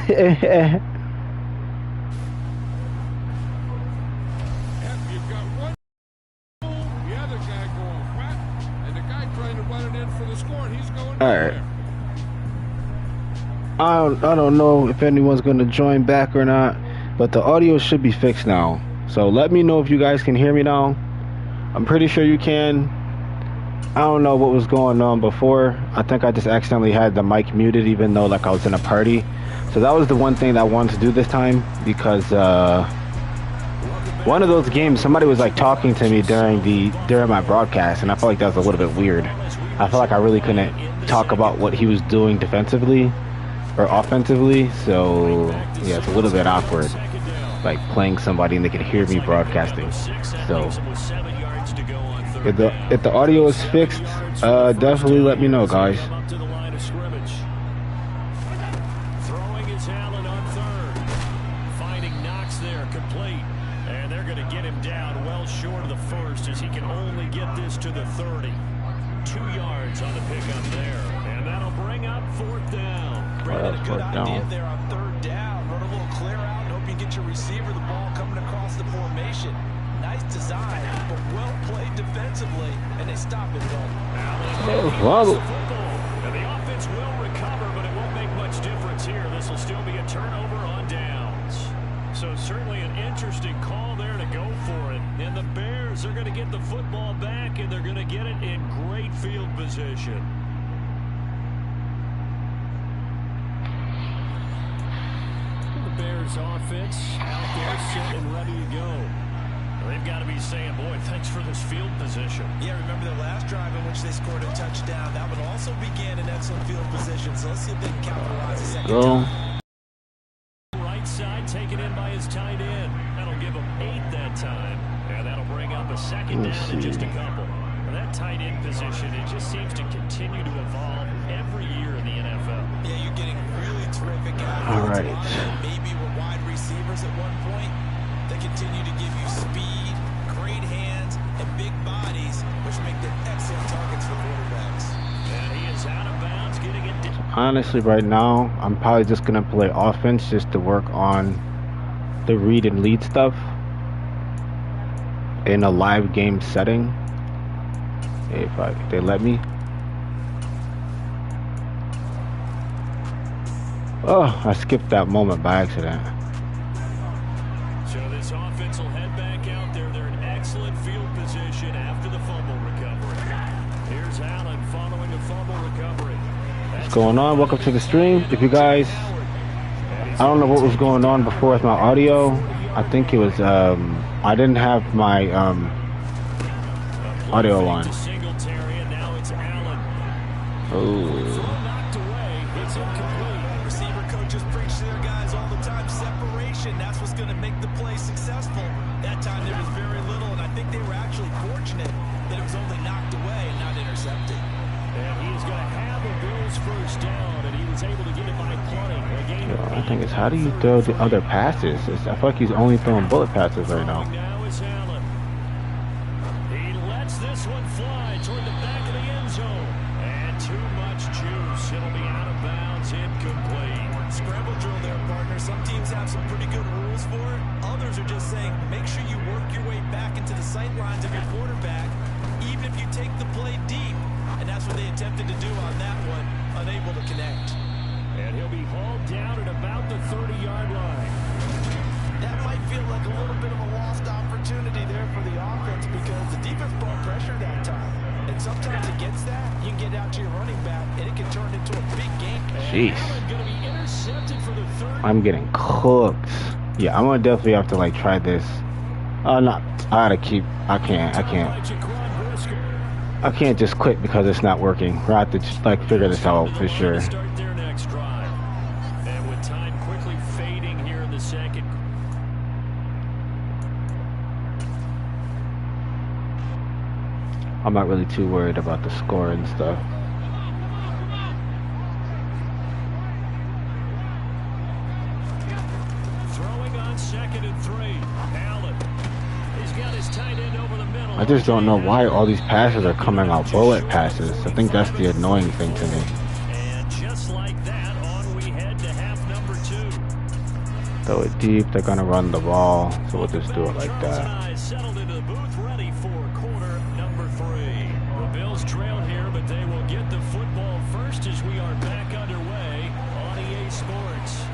You've got one, the other guy going flat, and the guy trying to run it in for the score, and he's going All right. nowhere. I don't know if anyone's gonna join back or not, but the audio should be fixed now. So let me know if you guys can hear me now. I'm pretty sure you can. I don't know what was going on before. I think I just accidentally had the mic muted even though like I was in a party. So that was the one thing that I wanted to do this time because one of those games somebody was like talking to me during my broadcast and I felt like that was a little bit weird. I felt like I really couldn't talk about what he was doing defensively or offensively. So yeah, it's a little bit awkward like playing somebody and they can hear me broadcasting. So if the audio is fixed, definitely let me know, guys. Throwing his Allen on third. Finding Knox there, complete. And they're going to get him down well short of the first as he can only get this to the 30. 2 yards on the pickup there. And that'll bring up fourth down. Brandon, a good idea there on third down. Run a little clear out and hope you get your receiver the ball coming across the formation. Nice design, but well played defensively, and they stop it though. And the offense will recover, but it won't make much difference here. This will still be a turnover on downs. So certainly an interesting call there to go for it. And the Bears are going to get the football back, and they're going to get it in great field position. The Bears offense out there set and ready to go. They've got to be saying, boy, thanks for this field position. Yeah, remember the last drive in which they scored a touchdown. That one also began in excellent field position. So let's see if they can capitalize a second time. Right side taken in by his tight end. That'll give him 8 that time. And that'll bring up a second down in just a couple. And that tight end position, it just seems to continue to evolve every year in the NFL. Yeah, you're getting really terrific athletes. All right. Maybe with wide receivers at one point. They continue to give you speed, great hands, and big bodies, which make them excellent targets for quarterbacks. And he is out of bounds, getting it down. Honestly, right now, I'm probably just gonna play offense just to work on the read and lead stuff in a live game setting. If they let me. Oh, I skipped that moment by accident. So this offense will head back out there. They're in excellent field position after the fumble recovery. Here's Allen following the fumble recovery. What's going on? Welcome to the stream. If you guys, I don't know what was going on before with my audio. I think it was, I didn't have my audio on. Oh. Receiver coaches preach to their guys all the time. Separation, that's what's going to make the play successful. That time there was very little, and I think they were actually fortunate that it was only knocked away and not intercepted. And he's going to have a Bills first down, and he was able to get it by plenty. I think it's how do you throw the other passes? I feel like he's only throwing bullet passes right now. Now is Allen. He lets this one fly toward the back of the end zone. And too much juice. It'll be out of bounds, incomplete. Scramble drill there, partner. Some teams have some pretty good rules for it. Others are just saying, make sure you work your way back into the sight lines of your quarterback, even if you take the play deep. And that's what they attempted to do on that one, unable to connect. And he'll be hauled down at about the 30-yard line. That might feel like a little bit of a lost opportunity there for the offense because the defense brought pressure that time. And sometimes against that, you can get out to your running back, and it can turn into a big game. Jeez. I'm getting cooked. Yeah, I'm gonna definitely have to like try this. No, I can't just quit because it's not working. I have to just like figure this out for sure. Start their next drive. And with time quickly fading here in the second. I'm not really too worried about the score and stuff. Throwing on 2nd and 3. Allen. He's got his tight end over the middle. I just don't know why all these passes are coming out bullet passes. I think that's the annoying thing to me. And just like that, on we head to half number 2. Throw it deep. They're gonna run the ball, so we'll just do it like that. Settled into the booth, ready for quarter number 3. The Bills trail here, but they will get the football first as we are back underway on EA Sports.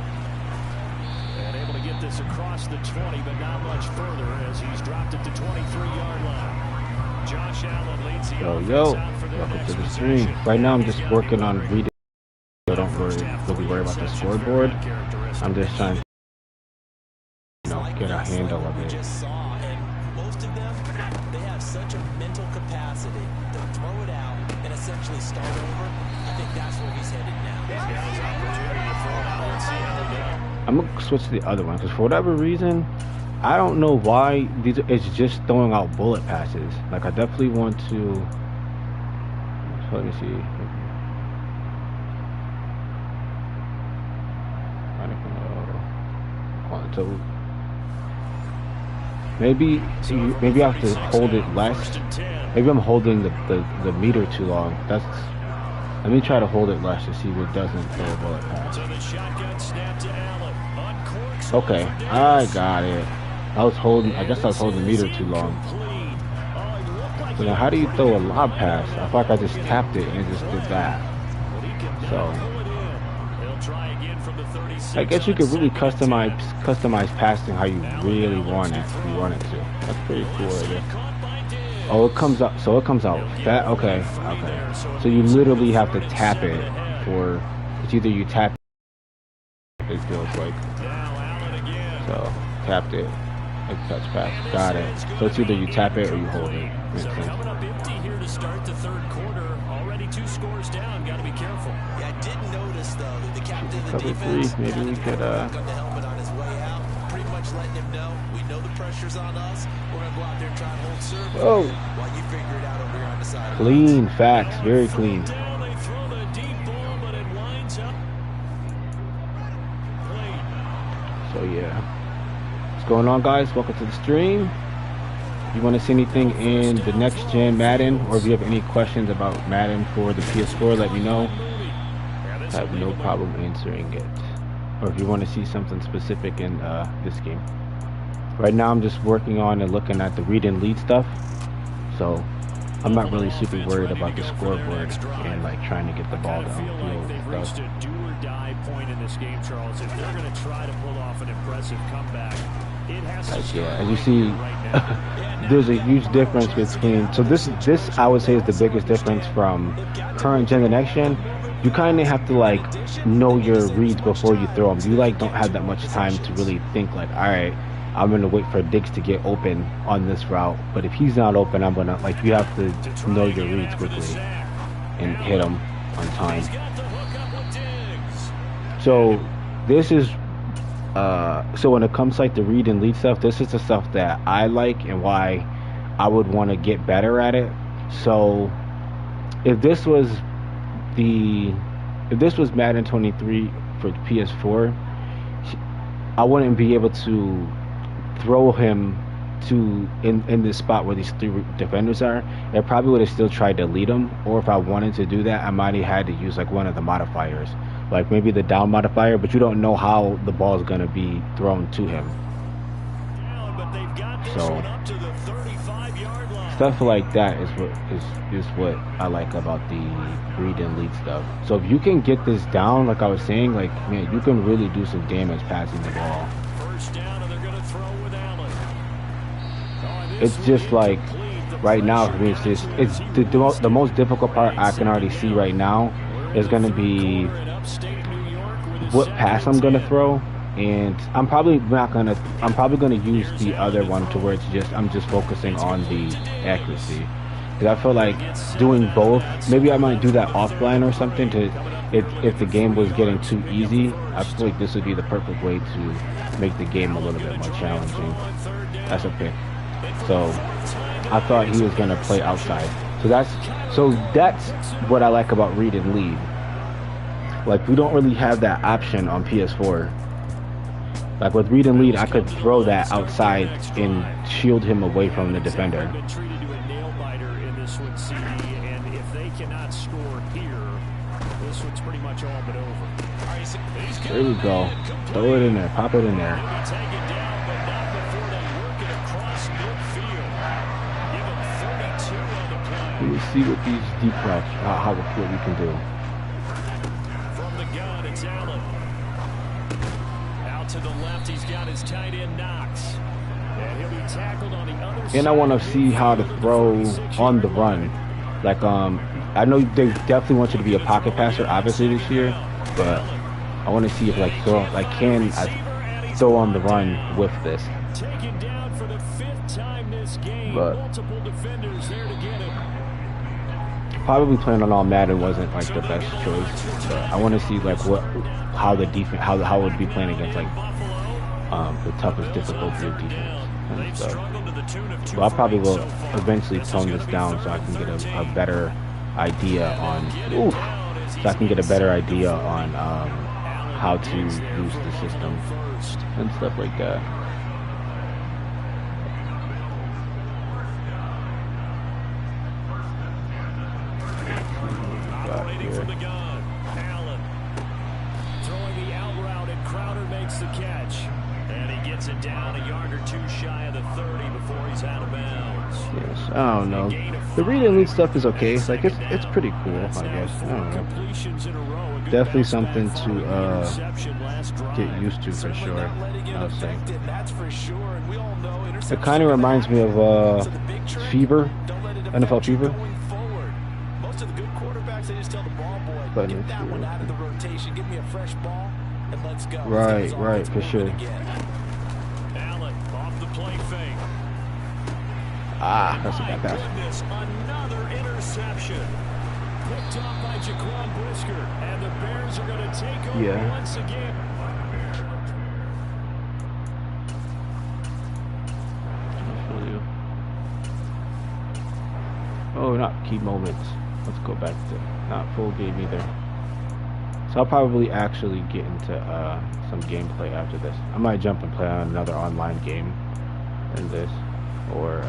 And able to get this across the 20, but not much further as he's dropped it to 23-yard line. Josh Allen leads the Yo, welcome to the stream. Right now I'm just working on reading. I don't really worry about the scoreboard. I'm just trying to, get a handle of it. And most of them, they have such a mental capacity to throw it out and essentially start over. I think that's where he's headed now. I'm gonna switch to the other one because for whatever reason, I don't know why it's just throwing out bullet passes. Like I definitely want to. So let me see. Maybe I have to hold it less. Maybe I'm holding the meter too long. Let me try to hold it less to see what doesn't throw a bullet pass. Okay, I got it. I guess I was holding the meter too long. So now how do you throw a lob pass? I feel like I just tapped it and it just did that. So I guess you could really customize passing how you really want it if you want it to. That's pretty cool idea. Oh, it comes up. So it comes out fat. Okay. So you literally have to tap it for. It's either you tap. It feels like. So tapped it. Like touch pass. Got it. So it's either you tap it or you hold it. Makes sense. Coming up empty here to start the third quarter. Already 2 scores down. Got to be careful. Yeah, I did notice though that the captain of the Cover defense 3. Maybe we could. on the helmet on his way out, pretty much letting him know we know the pressure's on us. We're gonna go out there and try and hold serve. Oh. While you figure it out over here on the side. Clean facts. Very clean. They throw the deep ball, but it winds up. So yeah. What's going on, guys? Welcome to the stream. If you want to see anything in the next gen Madden, or if you have any questions about Madden for the PS4, let me know. I have no problem answering it. Or if you want to see something specific in this game. Right now I'm just working on and looking at the read and lead stuff. So I'm not really super worried about the scoreboard and like trying to get the ball downfield They've and reached stuff. a do or die point in this game, Charles. If they're going to try to pull off an impressive comeback, it has to Like, yeah, start as you see, right now. there's a huge difference between. So this I would say is the biggest difference from current gen to next gen. You kind of have to like know your reads before you throw them. You like don't have that much time to really think like, all right, I'm gonna wait for Diggs to get open on this route. But if he's not open, I'm gonna like you have to know your reads quickly and hit him on time. So this is so when it comes to like the read and lead stuff, this is the stuff that I like and why I would want to get better at it. So if this was Madden 23 for PS4, I wouldn't be able to throw him to in this spot where these 3 defenders are. I probably would have still tried to lead him, or if I wanted to do that, I might have had to use like one of the modifiers, like maybe the down modifier, but you don't know how the ball is going to be thrown to him. So stuff like that is what I like about the read and lead stuff. So if you can get this down, like I was saying, like man, you can really do some damage passing the ball. First down, and they're going to throw with Allen. It's just like right now for me, it's the most difficult part I can already see right now is going to be what pass I'm going to throw, and I'm probably going to use the other one to where I'm just focusing on the accuracy, because I feel like doing both, maybe I might do that offline or something to if the game was getting too easy. I feel like this would be the perfect way to make the game a little bit more challenging. That's a pick. So I thought he was going to play outside. So that's what I like about read and lead. Like we don't really have that option on PS4. Like with read and lead, I could throw that outside and shield him away from the defender. Been treated to a nail biter in this one, CD, and if they cannot score here, this one's pretty much all but over. There we go. Throw it in there. Pop it in there. Taken down, but not before they work it across midfield. Give him 32 on the play. We'll see what these deep routes, what we can do. From the gun, it's Allen. Out to the left, he's got his tight end Knox. And he'll be tackled on the other side. And I want to see how to throw on the run. Like, I know they definitely want you to be a pocket passer, obviously, this year. But I want to see if, like, can I throw on the run with this? Taken down for the 5th time this game. But multiple defenders there to get him. probably playing on all Madden wasn't like the best choice. But I want to see like how the defense, how it would be playing against like the toughest difficulty of defense and stuff. But I probably will eventually tone this down so I can get a better idea on how to use the system and stuff like that. Operating from the gun, Allen throwing the out route, and Crowder makes the catch, and he gets it down a yard or two shy of the 30 before he's out of bounds. Yes, I don't know. The read and lead stuff is okay. It's like it's pretty cool, I guess. I don't know. Definitely something to get used to for sure. I would say. It kind of reminds me of Fever, NFL Fever. Most of the good quarterbacks, they just tell the ball boy, But get that one out of the rotation, give me a fresh ball, and let's go. Right, for sure. Allen off the play fake. That's a bad pass. Goodness, another interception. Picked off by Jaquan Brisker, and the Bears are going to take over once again. Oh, not key moments. Let's go back to not full game either. So I'll probably actually get into some gameplay after this. I might jump and play on another online game than this, or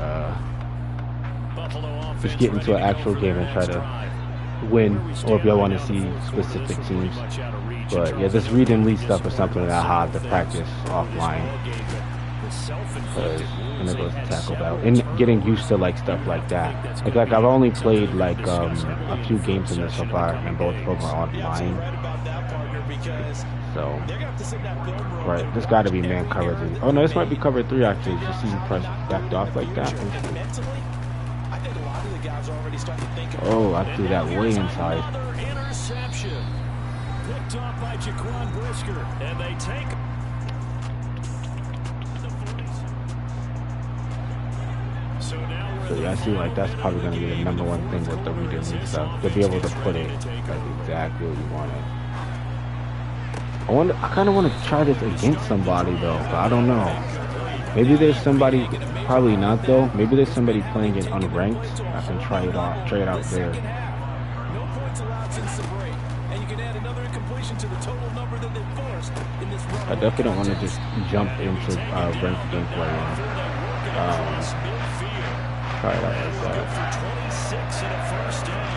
just get into an actual game and try to win, or if y'all want to see specific teams. But yeah, this read and lead stuff is something that I have to practice offline. Because when it goes to tackle battle and getting used to like stuff like that. Like I've only played like a few games in this so far, and both of them are online. So right, this got to be man cover 3. Oh no, this might be cover 3 actually. Just see you press backed off like that. Oh, I threw that way inside. Interception picked off by Jaquan Brisker, and they take. So yeah, I see like that's probably going to be the #1 thing with the read and lead stuff, to be able to put it like exactly what you want it. I kind of want to try this against somebody though, but I don't know. Maybe there's somebody, probably not though. Maybe there's somebody playing it unranked. I can try it out there. No points allowed since the break, and you can add another incompletion to the total number that they forced in this run. I definitely don't want to just jump into ranked gameplay. Try it out like that. 26 and a first down.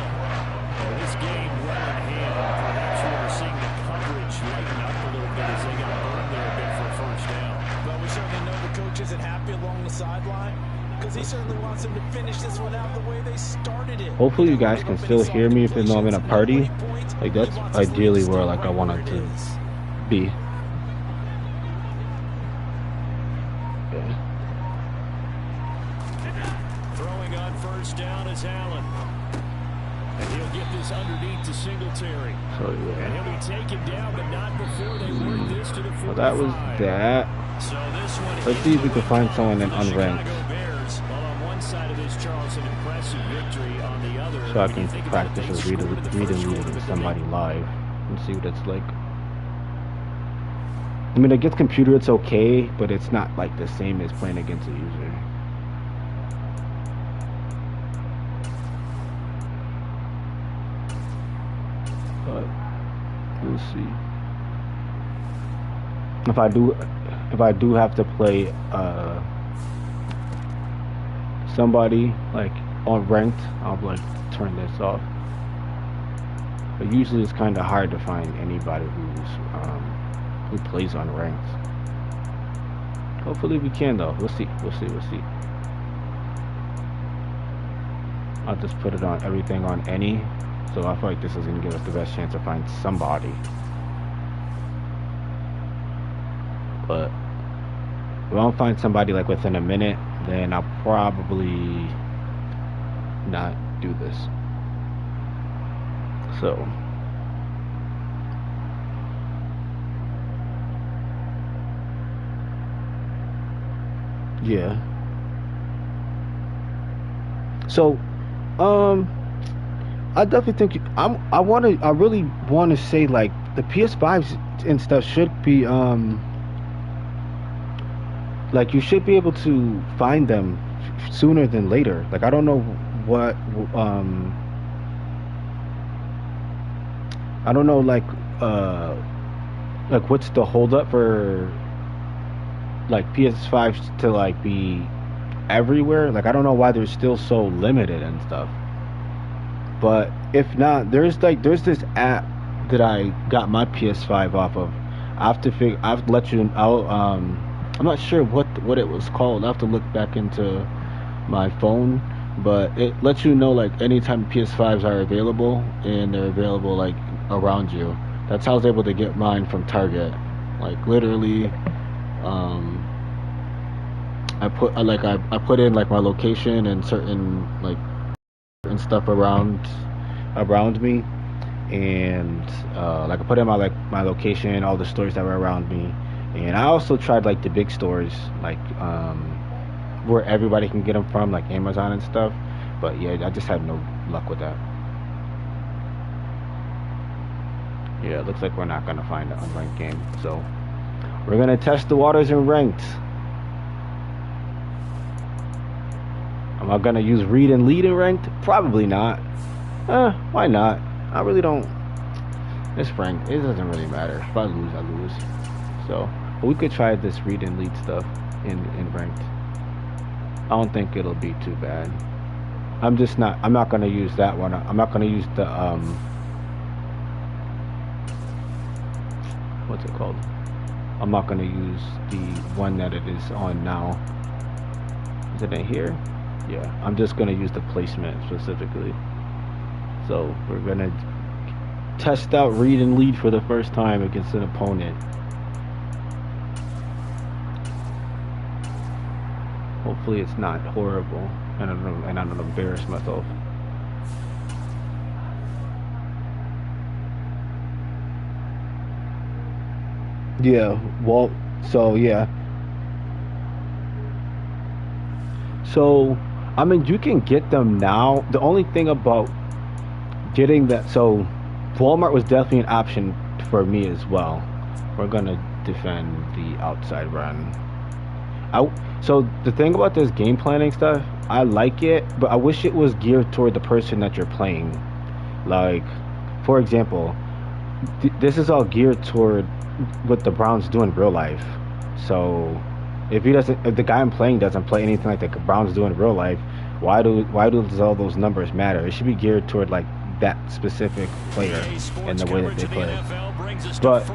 This game well in hand. Perhaps we're seeing the coverage lighten up a little bit as they got burned there a bit for a first down. Well, we certainly know the coach isn't happy along the sideline, because he certainly wants them to finish this one out the way they started it. Hopefully you guys can still hear me if you know I'm in a party. Like that's ideally where like I wanted to be. Throwing on first down is Allen. And he'll get this underneath to Singletary. So And he'll be taken down, but not before they work this to the 45. Well, that was that. So this one, let's see if we can find someone in unranked. Bears, well, on one side of this, Charles, an impressive victory. On the other, So I can practice or read and read with somebody live and see what it's like. I mean, against computer it's okay, but it's not like the same as playing against a user. But we'll see. If I do have to play somebody like on ranked, I'll like turn this off. But usually it's kind of hard to find anybody who's who plays on ranked. Hopefully we can though. We'll see. We'll see. I'll just put it on everything on any. So I feel like this is gonna give us the best chance to find somebody. But if I don't find somebody like within a minute, then I'll probably not do this. So yeah. So I definitely think I really want to say like the PS5s and stuff should be like you should be able to find them sooner than later. Like I don't know what I don't know like what's the holdup for like PS5s to like be everywhere. Like I don't know why they're still so limited and stuff. But if not, there's this app that I got my PS5 off of. I've let you out. I'm not sure what it was called. I have to look back into my phone, but it lets you know like anytime PS5s are available, and they're available like around you. That's how I was able to get mine from Target. Like literally, I put in like my location and certain like and stuff around me, and like I put in my location, all the stores that were around me, and I also tried like the big stores like where everybody can get them from, like Amazon and stuff, but yeah, I just had no luck with that. Yeah, it looks like we're not gonna find an unranked game, so we're gonna test the waters in ranked. Am I gonna use read and lead in ranked? Probably not. Why not? I really don't. It's ranked. It doesn't really matter. If I lose, I lose. So, but we could try this read and lead stuff in ranked. I don't think it'll be too bad. I'm not gonna use that one. I'm not gonna use the what's it called? I'm not gonna use the one that it is on now. Is it in here? Yeah, I'm just gonna use the placement specifically. So we're gonna test out read and lead for the first time against an opponent. Hopefully it's not horrible, and I don't embarrass myself. Yeah, well, so yeah. So, I mean, you can get them now. The only thing about getting that, so Walmart was definitely an option for me as well. We're gonna defend the outside run. So the thing about this game planning stuff, I like it, but I wish it was geared toward the person that you're playing. Like, for example, this is all geared toward what the Browns do in real life. So if the guy I'm playing doesn't play anything like the Browns do in real life, why does all those numbers matter? It should be geared toward like that specific player and the way that they play. But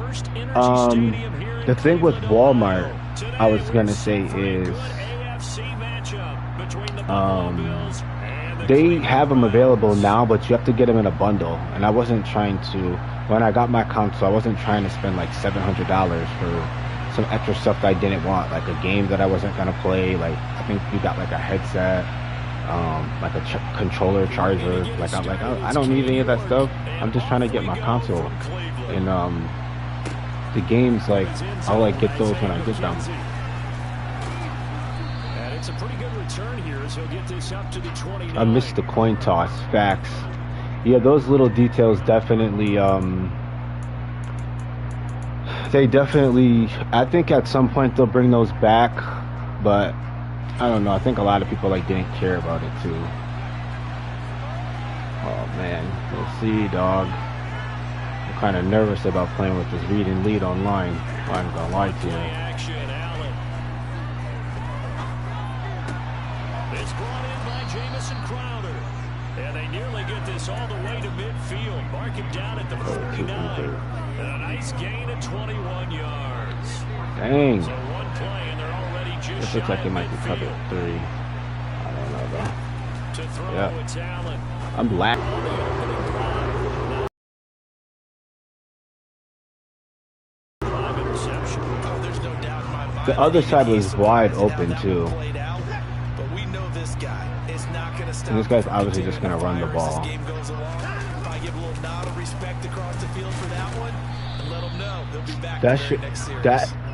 the thing with Walmart, I was gonna say is they have them available now, but you have to get them in a bundle. And I wasn't trying to. When I got my console, I wasn't trying to spend like $700 for some extra stuff that I didn't want, like a game that I wasn't gonna play. Like I think you got like a headset, like a controller, charger. Like I don't need any of that stuff. I'm just trying to get my console, and the games, like I'll like get those when I get them. And it's a pretty good return here as he'll get this up to the 29. I missed the coin toss. Facts. Yeah, those little details definitely. They definitely. I think at some point they'll bring those back, but I don't know. I think a lot of people like didn't care about it too. Oh man, we'll see, dog. I'm kind of nervous about playing with this read and lead online. I'm gonna lie to you. It's brought in by Jamison Crowder. And they nearly get this all the way to midfield. Mark it down at the 49. And a nice gain of 21 yards. Dang. So one play, and they're already just This looks like it might be covered 3. I don't know, though. to throw Yeah. it's Allen. I'm black. The other side was wide open, too. And this guy's obviously just going to run the ball. That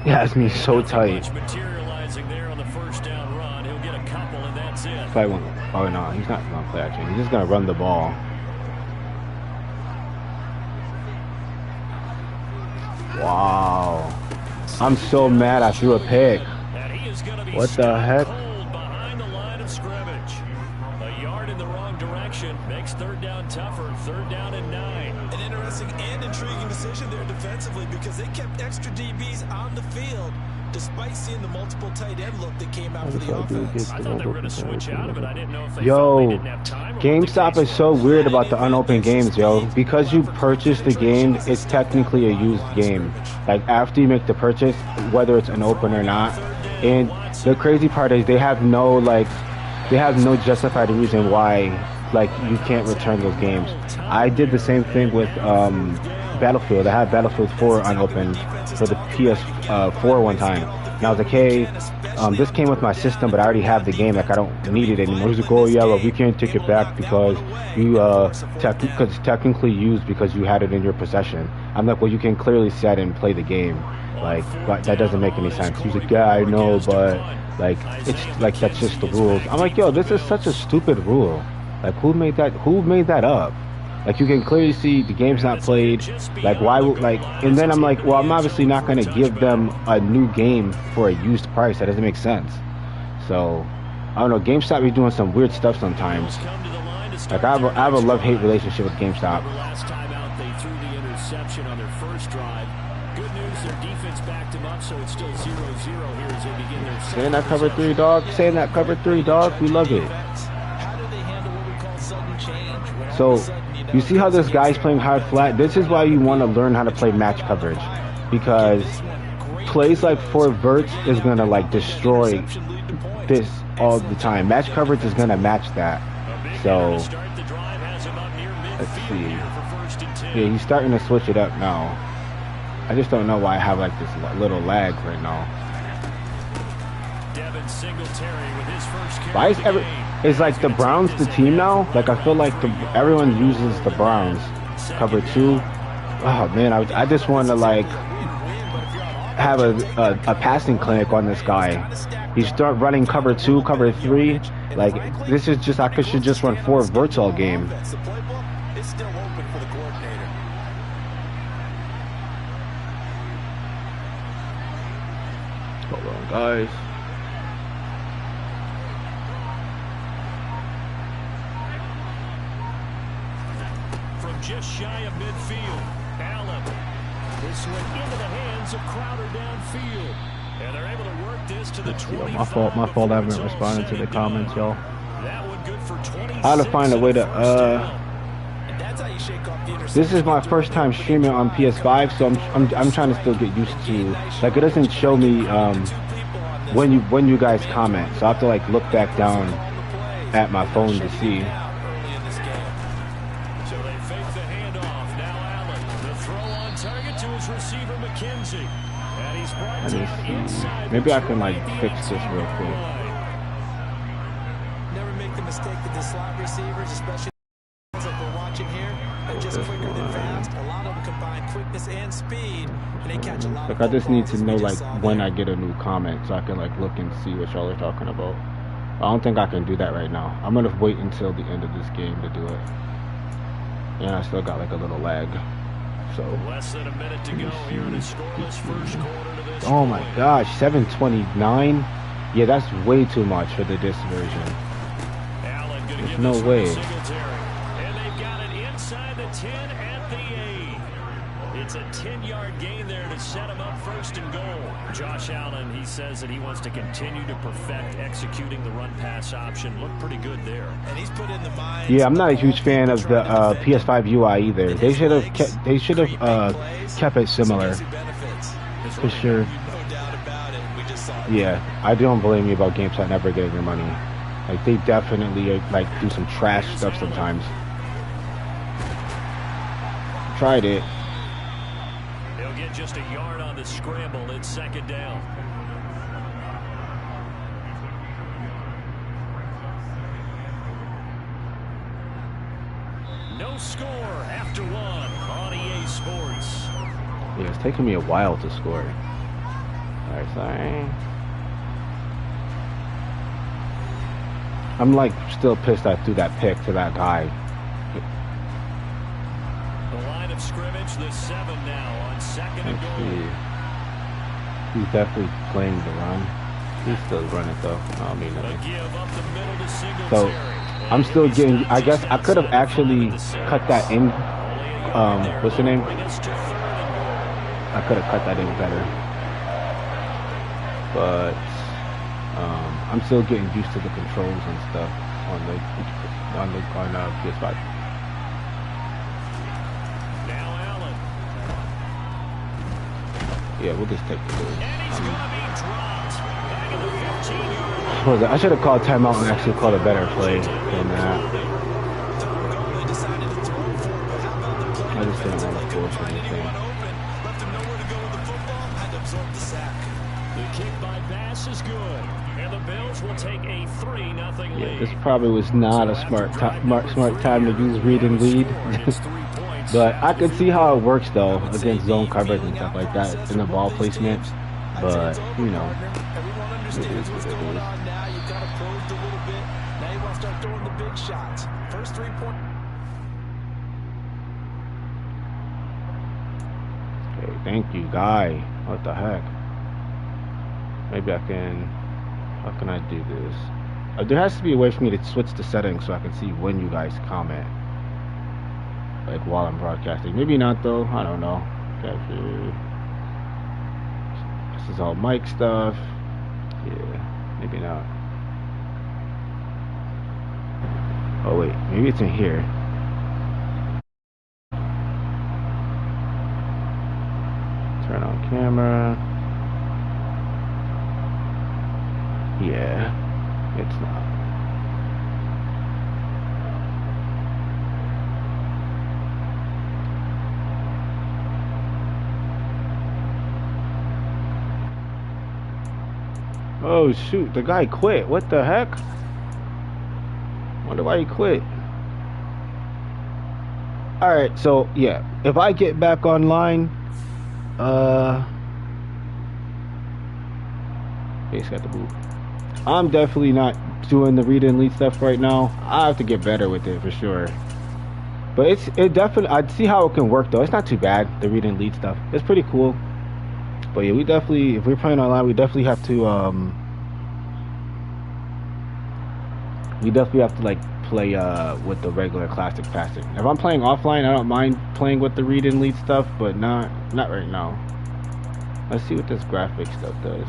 has me so tight. Materializing there on the first down run. He'll get a couple, and that's it. Play one. Oh, no, he's not going to play action. He's just going to run the ball. Wow. I'm so mad I threw a pick. What the heck? Behind the line of scrimmage. A yard in the wrong direction makes third down tougher. Third down and 9. An interesting and intriguing decision there defensively because they kept extra DBs on the field despite seeing the multiple tight end look that came out for the offense. I thought they were going to switch out of it. I didn't know if they Yo, didn't have time. GameStop is so weird about the unopened games, yo. Because you purchase the game, it's technically a used game. Like, after you make the purchase, whether it's an open or not. And the crazy part is they have no justified reason why, like, you can't return those games. I did the same thing with Battlefield. I had Battlefield 4 unopened for the PS4 one time. And I was like, hey, this came with my system, but I already have the game. Like, I don't need it anymore. He's like, oh, yeah, well, we can't take it back because you it's technically used because you had it in your possession. I'm like, well, you can clearly set and play the game. Like, that doesn't make any sense. He's like, yeah, I know, but, like, it's like, that's just the rules. I'm like, yo, this is such a stupid rule. Like, who made that up? Like, you can clearly see the game's not played. Like, why would, like, and then I'm like, well, I'm obviously not going to give them a new game for a used price. That doesn't make sense. So, I don't know. GameStop be doing some weird stuff sometimes. Like, I have a love-hate relationship with GameStop. Last time out, they threw the interception on their first drive. Good news, their defense backed them up, so it's still 0-0 here as they begin their second. Saying that cover 3, dog. Saying that cover 3, dog. We love it. So, you see how this guy's playing hard flat? This is why you want to learn how to play match coverage. Because plays like 4 verts is going to, like, destroy this all the time. Match coverage is going to match that. So, let's see. Yeah, he's starting to switch it up now. I just don't know why I have, like, this little lag right now. Why is it's like the Browns the team now? Like, I feel like everyone uses the Browns. Cover 2. Oh, man, I just want to, like, have a passing clinic on this guy. He start running cover 2, cover 3. Like, this is just, I should just run 4 verts all game. It's still open for the coordinator. Hold on, guys. Just shy of midfield. Allen. This one into the hands of Crowder downfield. And they're able to work this to the 25. My fault I haven't responded to the comments, y'all. That one good for 26. I had to find a way to, this is my first time streaming on PS5, so I'm trying to still get used to, like, it doesn't show me, when you guys comment, so I have to, like, look back down at my phone to see. Maybe I can, like, fix this real quick. Never make the mistake that the slot receivers, especially that we're watching here, are just quicker than fast. A lot of them combine quickness and speed, and they catch a lot of. Like, I just need to know, like, when I get a new comment, so I can, like, look and see what y'all are talking about. I don't think I can do that right now. I'm gonna wait until the end of this game to do it. And I still got, like, a little lag. So, less than a minute to go here in a scoreless first quarter to this. Oh my gosh, 729? Yeah, that's way too much for the disc version. There's no way. And they've got it inside the 10 at the 8. It's a 10-yard gain there to set him up first and goal. Josh Allen, he says that he wants to continue to perfect executing the run-pass option. Looked pretty good there. And he's put in the mind. Yeah, I'm not a huge fan of the PS5 UI either. They should have kept it similar. For sure. No doubt about it. We just saw it. Yeah, I don't blame you about GameStop never getting their money. Like, they definitely like do some trash stuff sometimes. Tried it. They'll get just a yard on the scramble. It's second down. No score after one on EA Sports. Yeah, it's taking me a while to score. Alright, sorry. I'm like still pissed I threw that pick to that guy. The line of scrimmage, the 7 now on second and goal. He's definitely playing the run. He's still running though. I don't mean The nothing. give up the middle to So Singletary. I'm still getting. I guess I could have actually cut that in. What's your name? Bring us to 3rd and goal. I could have cut that in better. But I'm still getting used to the controls and stuff on PS5. Now Allen. Yeah, we'll just take the And he's going to be dropped. Back in the 15-yard line. I should have called timeout and actually called a better play than that. They decided to throw for it, but how about the play? I just didn't want to force Find anything. anyone open, left him nowhere to go with the football, had to absorb the sack. The kick by Bass is good. And the Bills will take a 3-0 lead. Yeah, this probably was not a smart time to use read and lead. But I could see how it works though against zone coverage and stuff like that in the ball placement. But you know, Everyone understands what's going on now. You've got to probed a little bit. Now you want to start throwing the big shots. First 3-point. okay, thank you, guy. What the heck? Maybe I can. How can I do this? There has to be a way for me to switch the settings so I can see when you guys comment, like while I'm broadcasting. Maybe not though. I don't know. Capture. This is all mic stuff. Yeah, maybe not. Oh wait, maybe it's in here. Turn on camera. Yeah, it's not. Oh shoot, the guy quit. What the heck? Wonder why he quit. Alright, so yeah, if I get back online, he's got the boot. I'm definitely not doing the read and lead stuff right now. I have to get better with it for sure. But it definitely, I see how it can work though. It's not too bad, the read and lead stuff. It's pretty cool. But yeah, we definitely, if we're playing online, we definitely have to like play with the regular classic passing. If I'm playing offline, I don't mind playing with the read and lead stuff, but not right now. Let's see what this graphic stuff does.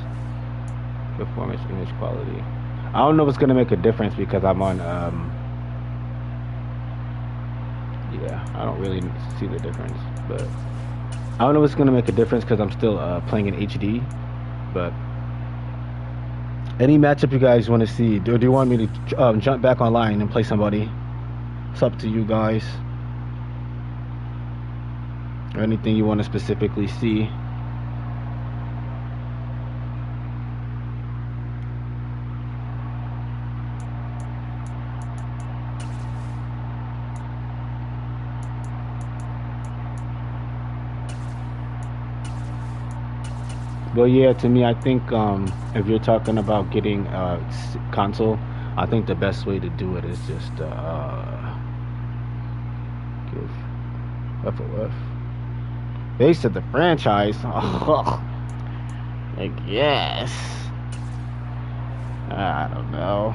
Performance, image quality. I don't know if it's gonna make a difference because I'm on yeah, I don't really see the difference, but I don't know if it's gonna make a difference because I'm still playing in HD. But any matchup you guys want to see, do you want me to jump back online and play somebody? It's up to you guys. Or anything you want to specifically see. Well, yeah, to me, I think if you're talking about getting console, I think the best way to do it is just give FOF. Base of the franchise. Oh, like, yes. I don't know.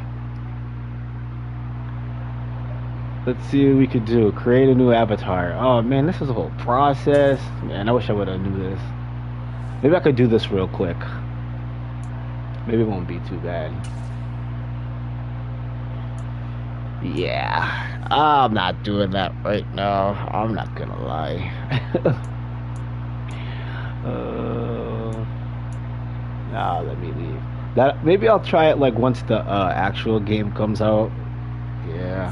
Let's see what we could do. Create a new avatar. Oh man, this is a whole process. Man, I wish I would have knew this. Maybe I could do this real quick. Maybe it won't be too bad. Yeah, I'm not doing that right now. I'm not gonna lie. Nah, let me leave. That maybe I'll try it like once the actual game comes out. Yeah,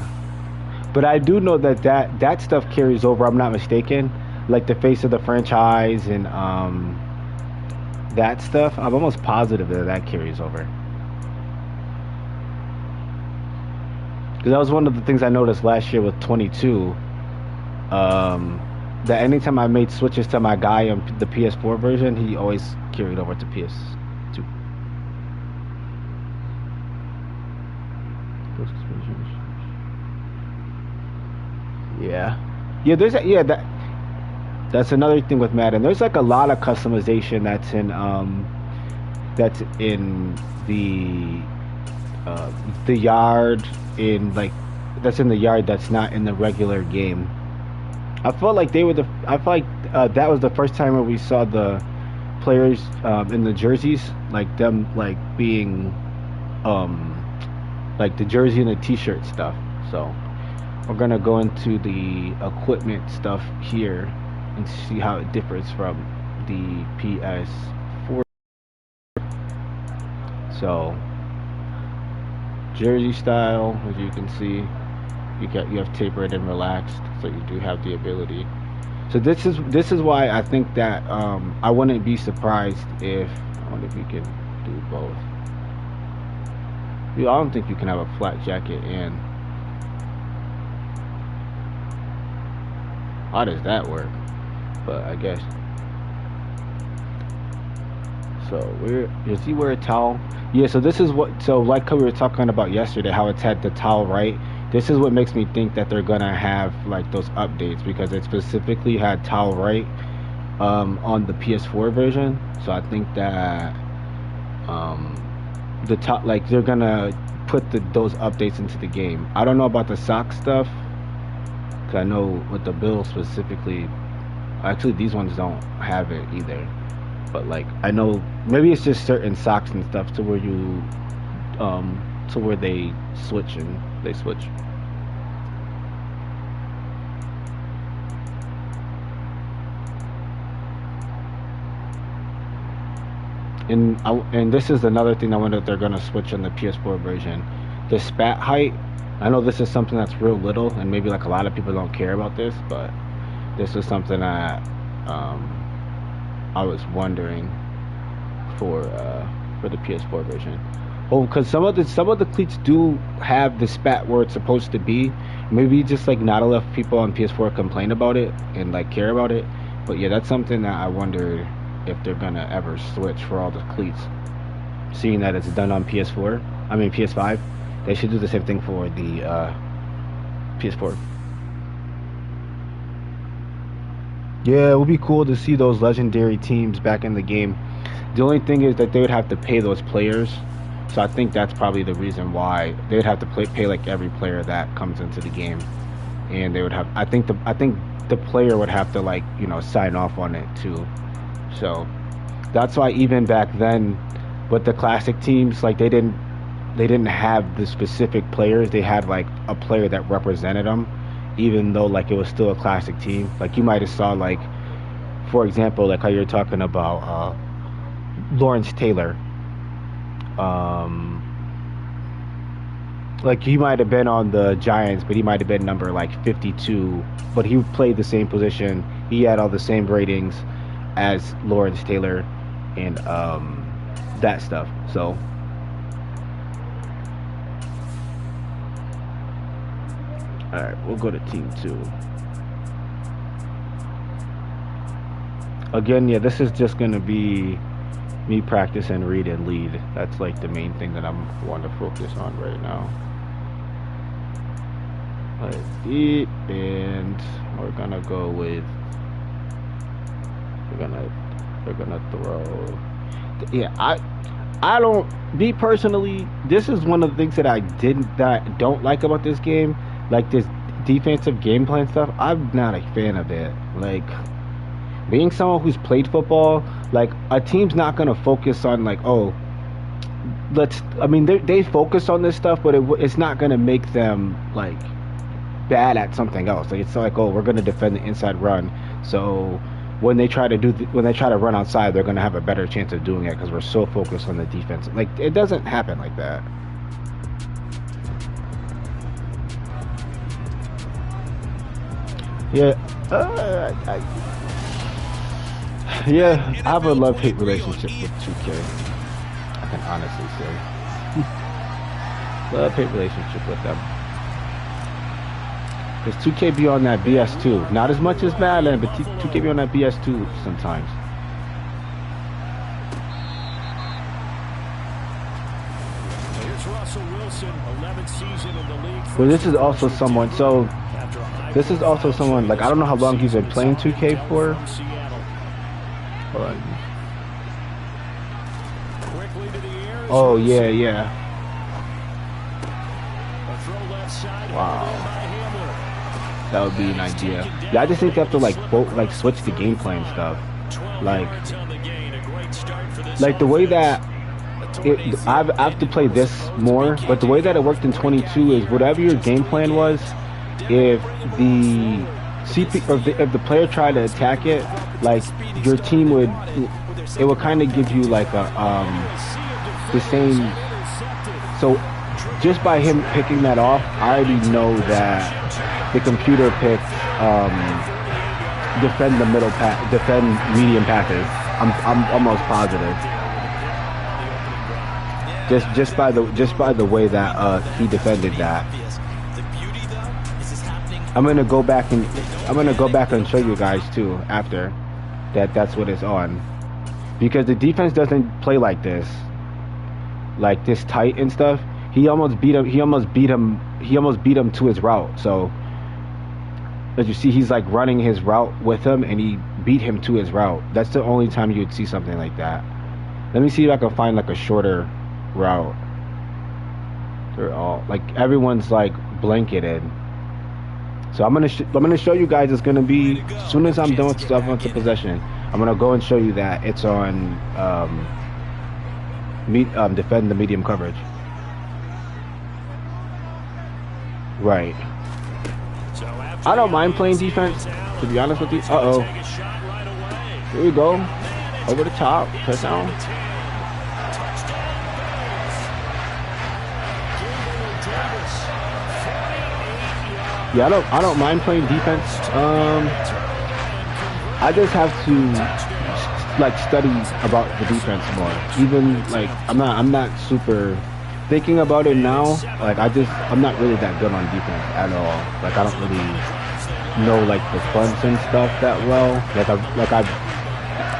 but I do know that that stuff carries over. I'm not mistaken. Like the face of the franchise and that stuff. I'm almost positive that that carries over. Because that was one of the things I noticed last year with 22. That anytime I made switches to my guy on the PS4 version, he always carried over to PS2. Yeah, yeah. That's another thing with Madden. There's like a lot of customization that's in the yard in like that's in the yard that's not in the regular game. I felt like that was the first time where we saw the players in the jerseys, like them like being like the jersey and the t-shirt stuff. So we're gonna go into the equipment stuff here and see how it differs from the PS4. So jersey style, as you can see, you have tapered and relaxed, so you do have the ability. So this is why I think that I wouldn't be surprised if I wonder if you can do both. I don't think you can have a flat jacket and how does that work? But I guess so. Does he wear a towel? Yeah. So this is what. So like we were talking about yesterday, how it's had the towel right. This is what makes me think that they're gonna have like those updates because it specifically had towel right on the PS4 version. So I think that the top like they're gonna put those updates into the game. I don't know about the sock stuff because I know with the bill specifically, actually these ones don't have it either. But like I know maybe it's just certain socks and stuff to where you to where they switch. And this is another thing I wonder if they're gonna switch on the PS4 version. The spat height. I know this is something that's real little, and maybe like a lot of people don't care about this, but this is something that I was wondering for the PS4 version. Oh, because some of the cleats do have the spat where it's supposed to be. Maybe just like not enough people on PS4 complain about it and like care about it. But yeah, that's something that I wonder if they're gonna ever switch for all the cleats. Seeing that it's done on PS5, they should do the same thing for the PS4. Yeah, it would be cool to see those legendary teams back in the game. The only thing is that they would have to pay those players. So I think that's probably the reason why they would have to pay like every player that comes into the game, and they would have. I think the player would have to like sign off on it too. So that's why even back then with the classic teams, like they didn't have the specific players. They had like a player that represented them, even though like it was still a classic team. Like you might have saw like, for example, like how you're talking about Lawrence Taylor. Like he might have been on the Giants, but he might have been number like 52, but he played the same position. He had all the same ratings as Lawrence Taylor and that stuff. So all right, we'll go to team 2. Again, yeah, this is just gonna be me practice and read and lead. That's like the main thing that I'm wanting to focus on right now. Deep, and we're gonna go with we're gonna throw. Yeah, I don't. Me personally, this is one of the things that I don't like about this game. Like this defensive game plan stuff, I'm not a fan of it. Like, being someone who's played football, like, a team's not gonna focus on like, oh, I mean, they focus on this stuff, but it's not gonna make them like bad at something else. Like, it's like, oh, we're gonna defend the inside run, so when they try to run outside, they're gonna have a better chance of doing it because we're so focused on the defense. Like, it doesn't happen like that. Yeah, yeah, I have a love-hate relationship with 2K. I can honestly say, love-hate relationship with them. Because 2K be on that BS too. Not as much as Madden, but 2K be on that BS too sometimes. Here's Russell Wilson, 11th season in the league. Well, this is also someone. So this is also someone. Like, I don't know how long he's been playing 2K for. Hold on. Oh yeah, yeah. Wow. That would be an idea. Yeah, I just think they have to like switch the game plan stuff. Like the way that I have to play this more, but the way that it worked in 22 is whatever your game plan was, if the if the player tried to attack it, like your team would kind of give you like a the same. So just by him picking that off, I already know that the computer picked defend medium passes. I'm almost positive. Just by the way that he defended that. I'm gonna go back and show you guys too after that's what it's on, because the defense doesn't play like this tight and stuff. He almost beat him to his route. So as you see, he's like running his route with him, and he beat him to his route. That's the only time you would see something like that. Let me see if I can find like a shorter route. They're all like, everyone's like blanketed. So I'm gonna show you guys. It's gonna be as soon as I'm done with stuff onto possession. I'm gonna go and show you that it's on defend the medium coverage. Right. I don't mind playing defense, to be honest with you. Uh-oh. Here we go. Over the top. Touchdown. Yeah, I don't mind playing defense. I just have to like study about the defense more. Even like I'm not super thinking about it now. Like I'm not really that good on defense at all. Like I don't really know like the fronts and stuff that well. Like I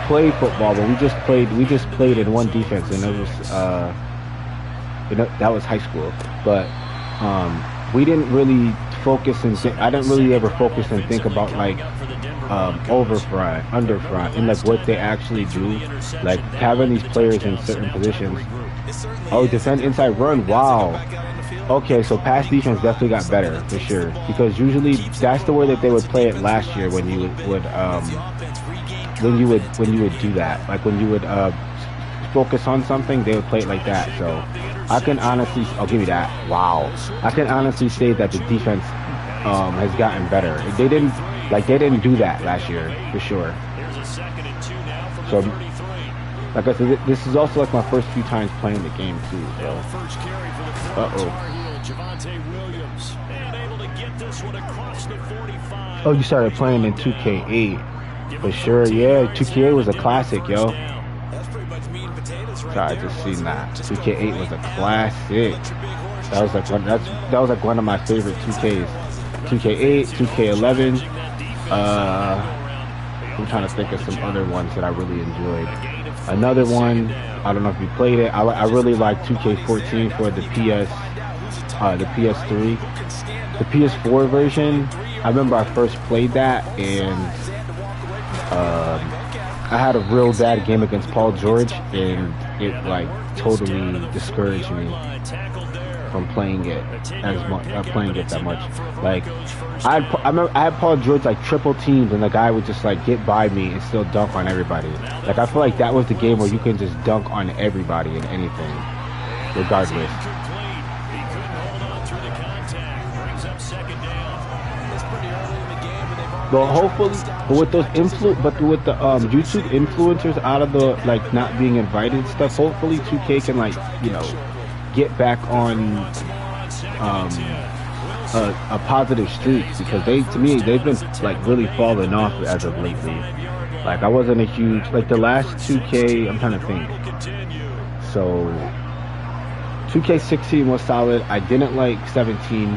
play football, but we just played in one defense, and it was that was high school. But we didn't really focus and I didn't really ever focus and think about like over front, under front, and like what they actually do, like having these players in certain positions. Oh, defend inside run. Wow. Okay, so pass defense definitely got better for sure, because usually that's the way that they would play it last year when you would do that. Like when you would focus on something, they would play it like that. So I can honestly, I'll give you that. Wow. I can honestly say that the defense has gotten better. They didn't do that last year for sure. So like I said, this is also like my first few times playing the game too. So. Oh, you started playing in 2K8 for sure. Yeah, 2K8 was a classic, yo. Sorry, I just seen that. 2K8 was a classic. That was like one of my favorite 2Ks. 2K8, 2K11. I'm trying to think of some other ones that I really enjoyed. Another one, I don't know if you played it. I really like 2K14 for the PS3. The PS4 version, I remember I first played that, and I had a real bad game against Paul George, and it like totally discouraged me. from playing it as much, playing it that much. Like I remember I had Paul George like triple teams, and the guy would just like get by me and still dunk on everybody. Like I feel like that was the game where you can just dunk on everybody and anything, regardless. But hopefully, with those with the YouTube influencers out of the like not being invited and stuff, hopefully 2K can like, you know, get back on a positive streak, because to me they've been like really falling off as of lately. Like I wasn't a huge, like the last 2K, I'm trying to think. So 2K16 was solid. I didn't like 17.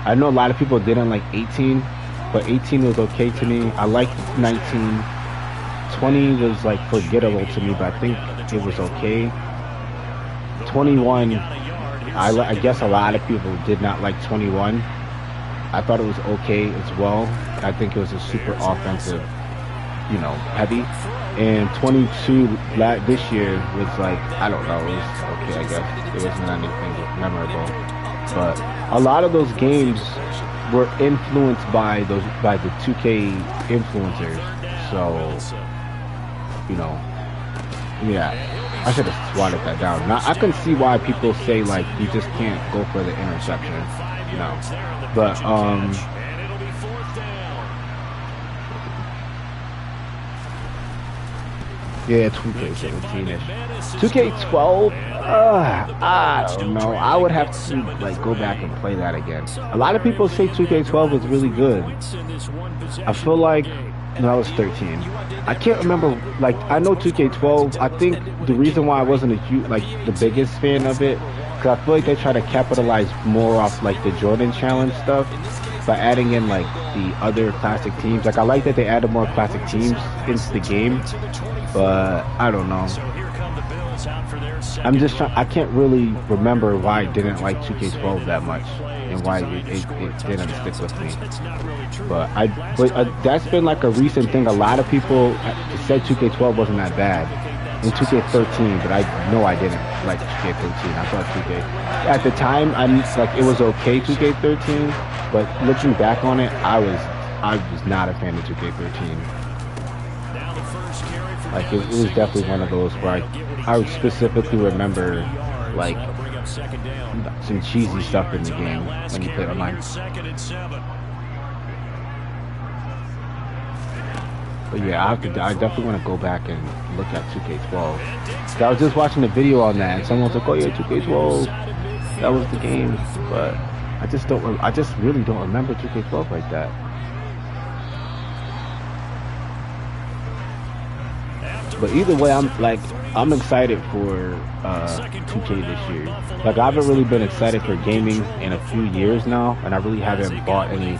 I know a lot of people didn't like 18. But 18 was okay to me. I liked 19. 20 was like forgettable to me, but I think it was okay. 21, I guess a lot of people did not like 21. I thought it was okay as well. I think it was a super offensive, you know, heavy. And 22 this year was like, I don't know, it was okay, I guess. It wasn't anything memorable. But a lot of those games were influenced by the 2K influencers, so you know, yeah, I should have swatted that down. Now I can see why people say like you just can't go for the interception, you know, but yeah, 2K17ish. 2K12, I don't know. I would have to like go back and play that again. A lot of people say 2K12 is really good. I feel like when I was 13, I can't remember. Like I know 2K12. I think the reason why I wasn't the biggest fan of it, because I feel like they try to capitalize more off like the Jordan Challenge stuff by adding in like the other classic teams. Like I like that they added more classic teams into the game. But I don't know. I'm just trying. I can't really remember why I didn't like 2K12 that much and why it didn't stick with me. But that's been like a recent thing. A lot of people said 2K12 wasn't that bad in 2K13, but I know I didn't like 2K13. I thought 2K at the time it was okay 2K13, but looking back on it, I was not a fan of 2K13. Like it was definitely one of those where I specifically remember like some cheesy stuff in the game when you play online. But yeah, I definitely want to go back and look at 2K12. So I was just watching a video on that, and someone was like, "Oh yeah, 2K12, that was the game." But I just really don't remember 2K12 like that. But either way, I'm excited for 2K this year. Like I haven't really been excited for gaming in a few years now, and I really haven't bought any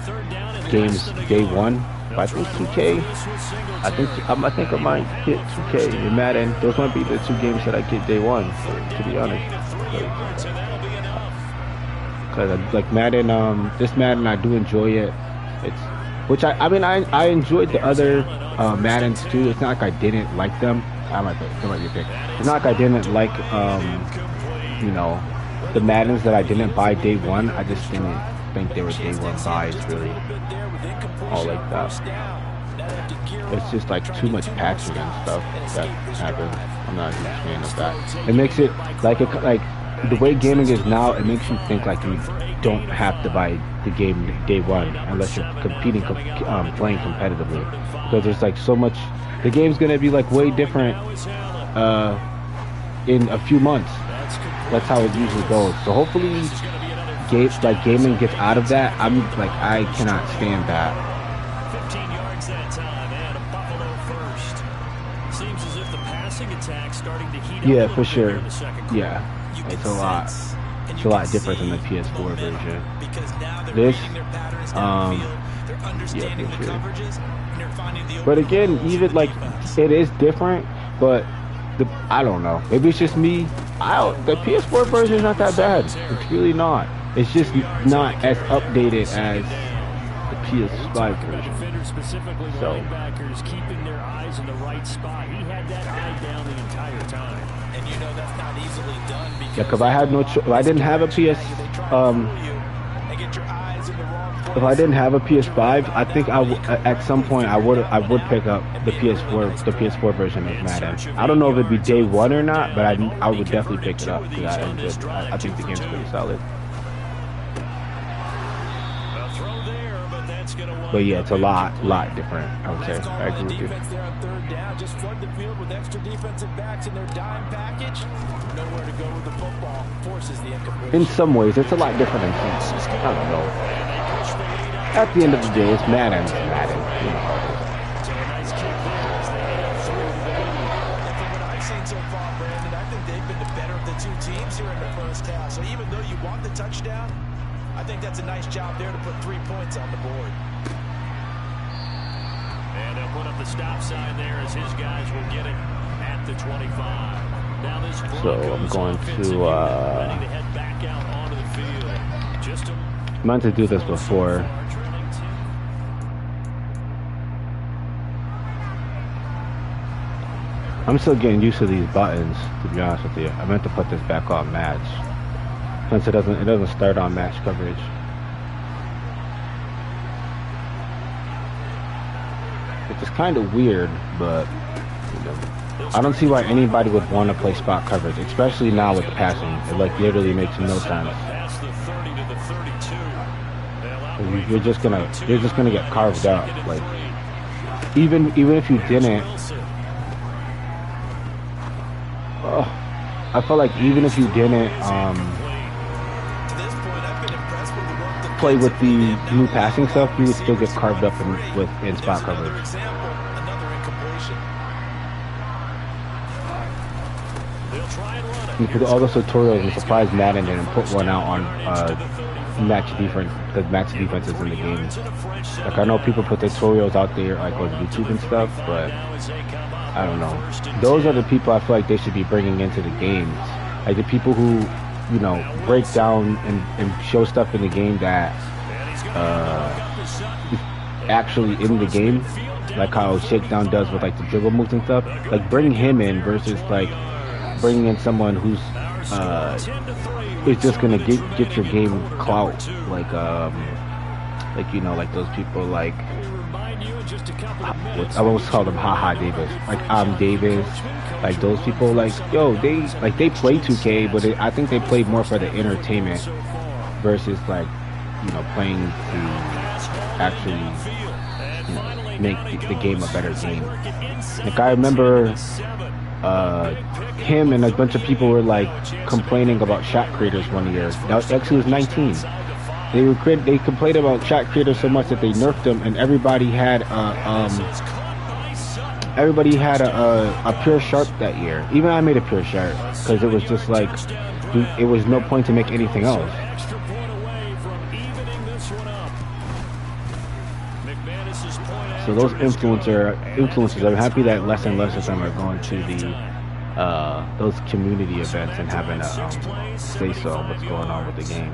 games day one. But I think 2K, I think I might get 2K and Madden. Those might be the two games that I get day one, to be honest. Because like Madden, this Madden I do enjoy it. I enjoyed the other Maddens too. It's not like I didn't like them. That might be a thing. It's not like I didn't like you know, the Maddens that I didn't buy day one. I just didn't think they were day one buys really. All like that. It's just like too much patching and stuff that happens. I'm not a huge fan of that. It makes it like the way gaming is now. It makes you think like you don't have to buy the game day one unless you're playing competitively, because there's like so much. The game's gonna be like way different in a few months. That's how it usually goes. So hopefully, gaming gets out of that. I cannot stand that. 15 yards that time and a Buffalo first. Seems as if the passing attack starting to heat up. Yeah, for sure. Yeah, it's a lot. It's a lot different than the PS4 version. This, yeah, for sure. But again, even like it is different, but I don't know. Maybe it's just me. The PS4 version is not that bad. It's really not. It's just not as updated as the PS5 version. So, keeping their eyes in the right spot. He had that eye down the entire time. And you know that's not easily done yeah, because I had no choice. I didn't have a PS4 and get your eyes in the wrong place. If I didn't have a PS5, I think at some point I would pick up the PS4 version of Madden. I don't know if it'd be day one or not, but I would definitely pick it up because I think the game's pretty solid. But yeah, it's a lot different, I would say. I agree with you. There on third down, just flood the field with extra defensive backs in their dime package. Nowhere to go with the football. Forces the incompletion. In some ways, it's a lot different than some. I don't know. At the end of the day, it's Madden. You know how it is. So a nice kick there as they head up through the middle. And from what I've seen so far, Brandon, I think they've been the better of the two teams here in the first half. So even though you want the touchdown, I think that's a nice job there to put 3 points on the board. And they'll put up the stop sign there as his guys will get it at the 25. Now this So I'm going to ready to head back out onto the field. Just I meant to do this before. I'm still getting used to these buttons, to be honest with you. I meant to put this back on match, since it doesn't start on match coverage. It's just kind of weird, but you know, I don't see why anybody would want to play spot coverage, especially now with the passing. It like literally makes no sense. You're just gonna get carved up. Like even if you didn't. I felt like even if you didn't play with the new passing stuff, you would still get carved up in spot coverage. You could all those tutorials. I'm surprised Madden didn't put one out on match defenses in the game. Like I know people put tutorials out there like on YouTube and stuff, but I don't know. Those are the people I feel like they should be bringing into the games. Like the people who, you know, break down and show stuff in the game that actually in the game, like how Shakedown does with like the dribble moves and stuff. Like bring him in versus like bringing in someone who's is just gonna get your game clout. Like you know, like those people like. I always call them Haha Davis. Like I'm Davis. Like those people. Like yo, they play 2K, but I think they played more for the entertainment versus like you know playing to actually you know, make the game a better game. Like I remember him and a bunch of people were like complaining about shot creators one year. That actually was 19. They complained about shot creators so much that they nerfed them, and everybody had a pure sharp that year. Even I made a pure sharp because it was just like it was no point to make anything else. So those influencers, I'm happy that less and less of them are going to the those community events and having a say so on what's going on with the game.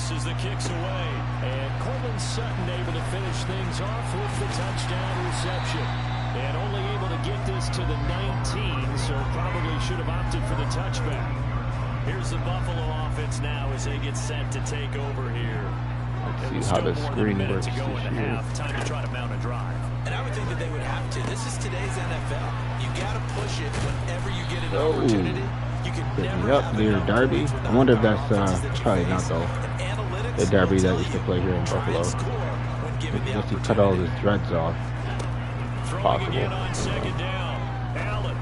As the kicks away, and Coleman Sutton able to finish things off with the touchdown reception, and only able to get this to the 19, so probably should have opted for the touchback. Here's the Buffalo offense now as they get set to take over here. Let's see how the screen works. Time to try to mount a drive. And I would think that they would have to. This is today's NFL. You got to push it whenever you get an opportunity. You can never up near Derby. I wonder if that's probably not though. The Derby that used to play here in Buffalo. Just to cut all his dreads off. Possible. On second down. Allen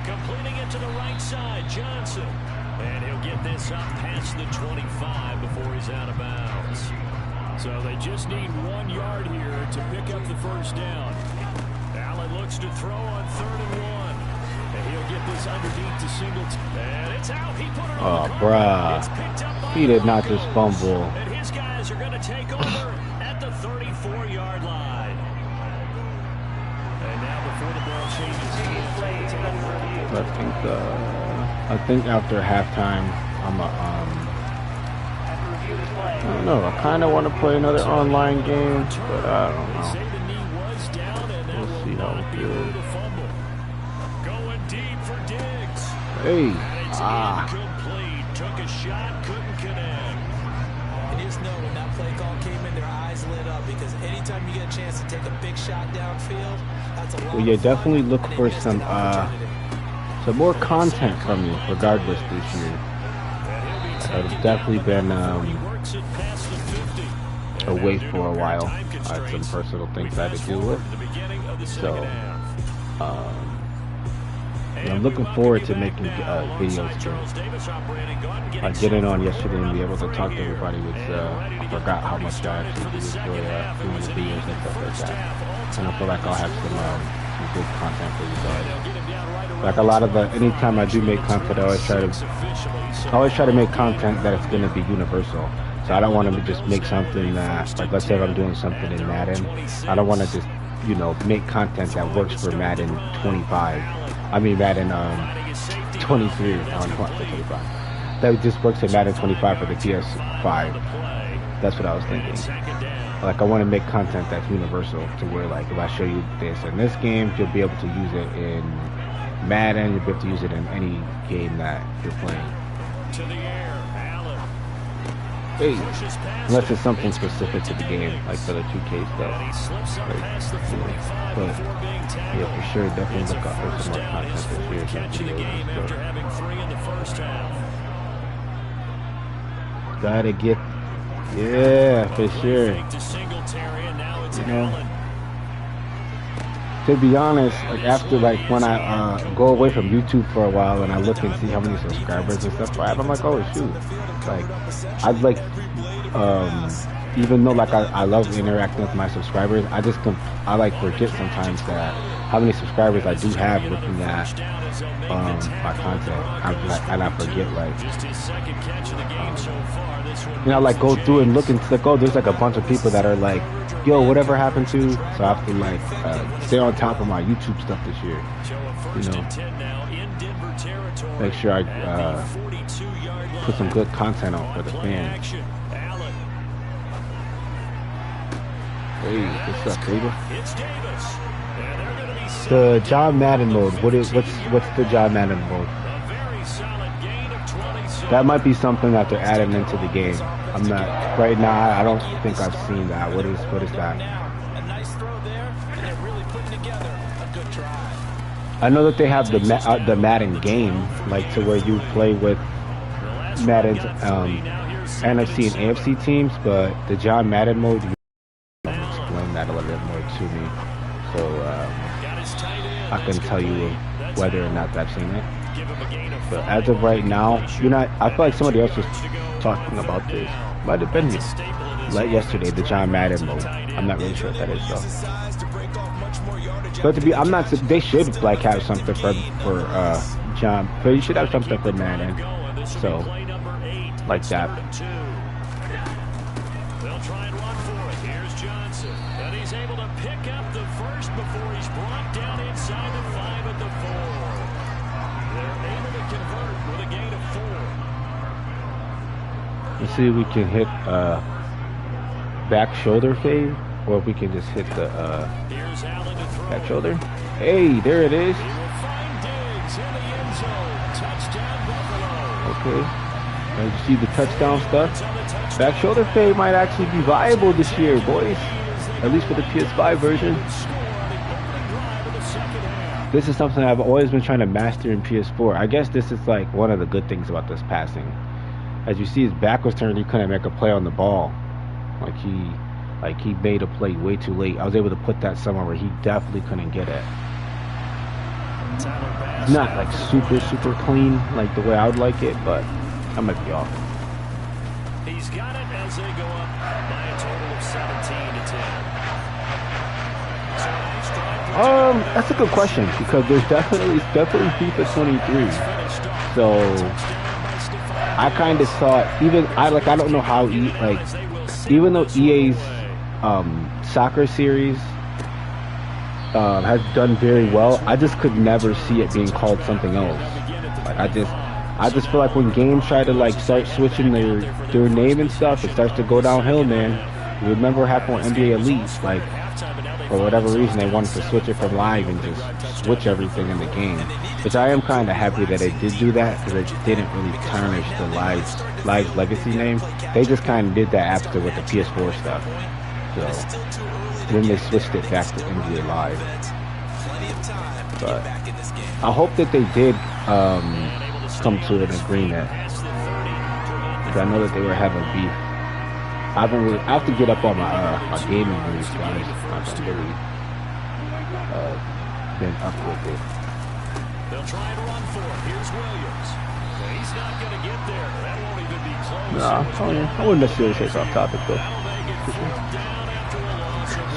completing it to the right side. Johnson. And he'll get this up past the 25 before he's out of bounds. So they just need 1 yard here to pick up the first down. Allen looks to throw on 3rd and 1. And he'll get this underneath to Singleton. And it's out. He put it on the bruh. He did not just fumble. And his guys are going to take over at the 34-yard line. And now before the ball changes I think after halftime, I don't know. I kind of want to play another online game, but I don't know. We'll see how it feels. Hey, Took a shot, couldn't connect. And just know when that play call came in, their eyes lit up because anytime you get a chance to take a big shot downfield, that's a lot. Well, yeah, definitely look for some more content from you, regardless this year. I've definitely been away for a while. I had some personal things I had to deal with, so I'm looking forward to making videos too. I get in on yesterday and be able to talk to everybody. I forgot how much I actually do for doing the videos and stuff like that. And I feel like I'll have some good content for you guys. Like a lot of anytime I do make content, I always try to make content that it's going to be universal. So I don't want to just make something that, like, let's say if I'm doing something in Madden, I don't want to just, make content that works for Madden 25. I mean Madden 23. I don't want to say 25. That just works in Madden 25 for the PS5. That's what I was thinking. Like, I want to make content that's universal to where, like, if I show you this in this game, you'll be able to use it in Madden, you'll be able to use it in any game that you're playing. To the air, Allen. Hey, unless it's something specific to the game, like for the 2K stuff. But yeah, for sure, definitely look out for some more content this year. Catching the game after having 3 in the first half. Gotta get, yeah, for sure. To be honest, like after when I go away from YouTube for a while and I look and see how many subscribers and stuff I have, I'm like, oh shoot, like I'd like even though like I love interacting with my subscribers, I like forget sometimes that how many subscribers I do have looking at my content. I forget like go through and look and it's like, oh, there's like a bunch of people that are like, yo, whatever happened to? So I have to like stay on top of my YouTube stuff this year. Make sure I put some good content out for the fans. Hey, what's up, baby? The John Madden mode. What's the John Madden mode? That might be something that they're adding into the game. I'm not right now. I don't think I've seen that. What is that? I know that they have the Madden game, like to where you play with Madden's NFC and AFC teams, but the John Madden mode, you can explain that a little bit more to me, so I can tell you whether or not I've seen it. But as of right now, I feel like somebody else was talking about this. Might have been like yesterday, the John Madden mode. I'm not really sure what that is though. But they should like have something for John, but you should have something for Madden. So, like that. They'll try and run for it. Here's Johnson. And he's able to pick up the first before he's brought down inside the 5 at the 4. They're able to convert with a gain of 4. Let's see if we can hit back shoulder fade, or if we can just hit the back shoulder. Hey, there it is. Okay. And you see the touchdown stuff. Back shoulder fade might actually be viable this year, boys. At least for the PS5 version. This is something I've always been trying to master in PS4. I guess this is like one of the good things about this passing. As you see, his back was turned, he couldn't make a play on the ball. Like he made a play way too late. I was able to put that somewhere where he definitely couldn't get it. It's not like super clean like the way I would like it, but I might be off. He's got it as they go up by a total of 17 to 10. That's a good question because it's definitely FIFA 23. So I kind of saw it. I don't know how even though EA's soccer series has done very well, I just could never see it being called something else. Like I just feel like when games try to like start switching their name and stuff, it starts to go downhill, man. remember what happened with NBA Elite? Like, for whatever reason, they wanted to switch it from live and just switch everything in the game. Which I am kind of happy that they did do that, because it didn't really tarnish the live's legacy name. They just kind of did that after with the PS4 stuff. So then they switched it back to NBA Live. But I hope that they did come to an agreement. Because I know that they were having beef. I have to get up on my gaming news, guys. I haven't really been up with it. They'll try and run for it. Here's Williams. He's not going to get there. That won't even be close. No, I wouldn't necessarily say it's off topic, though.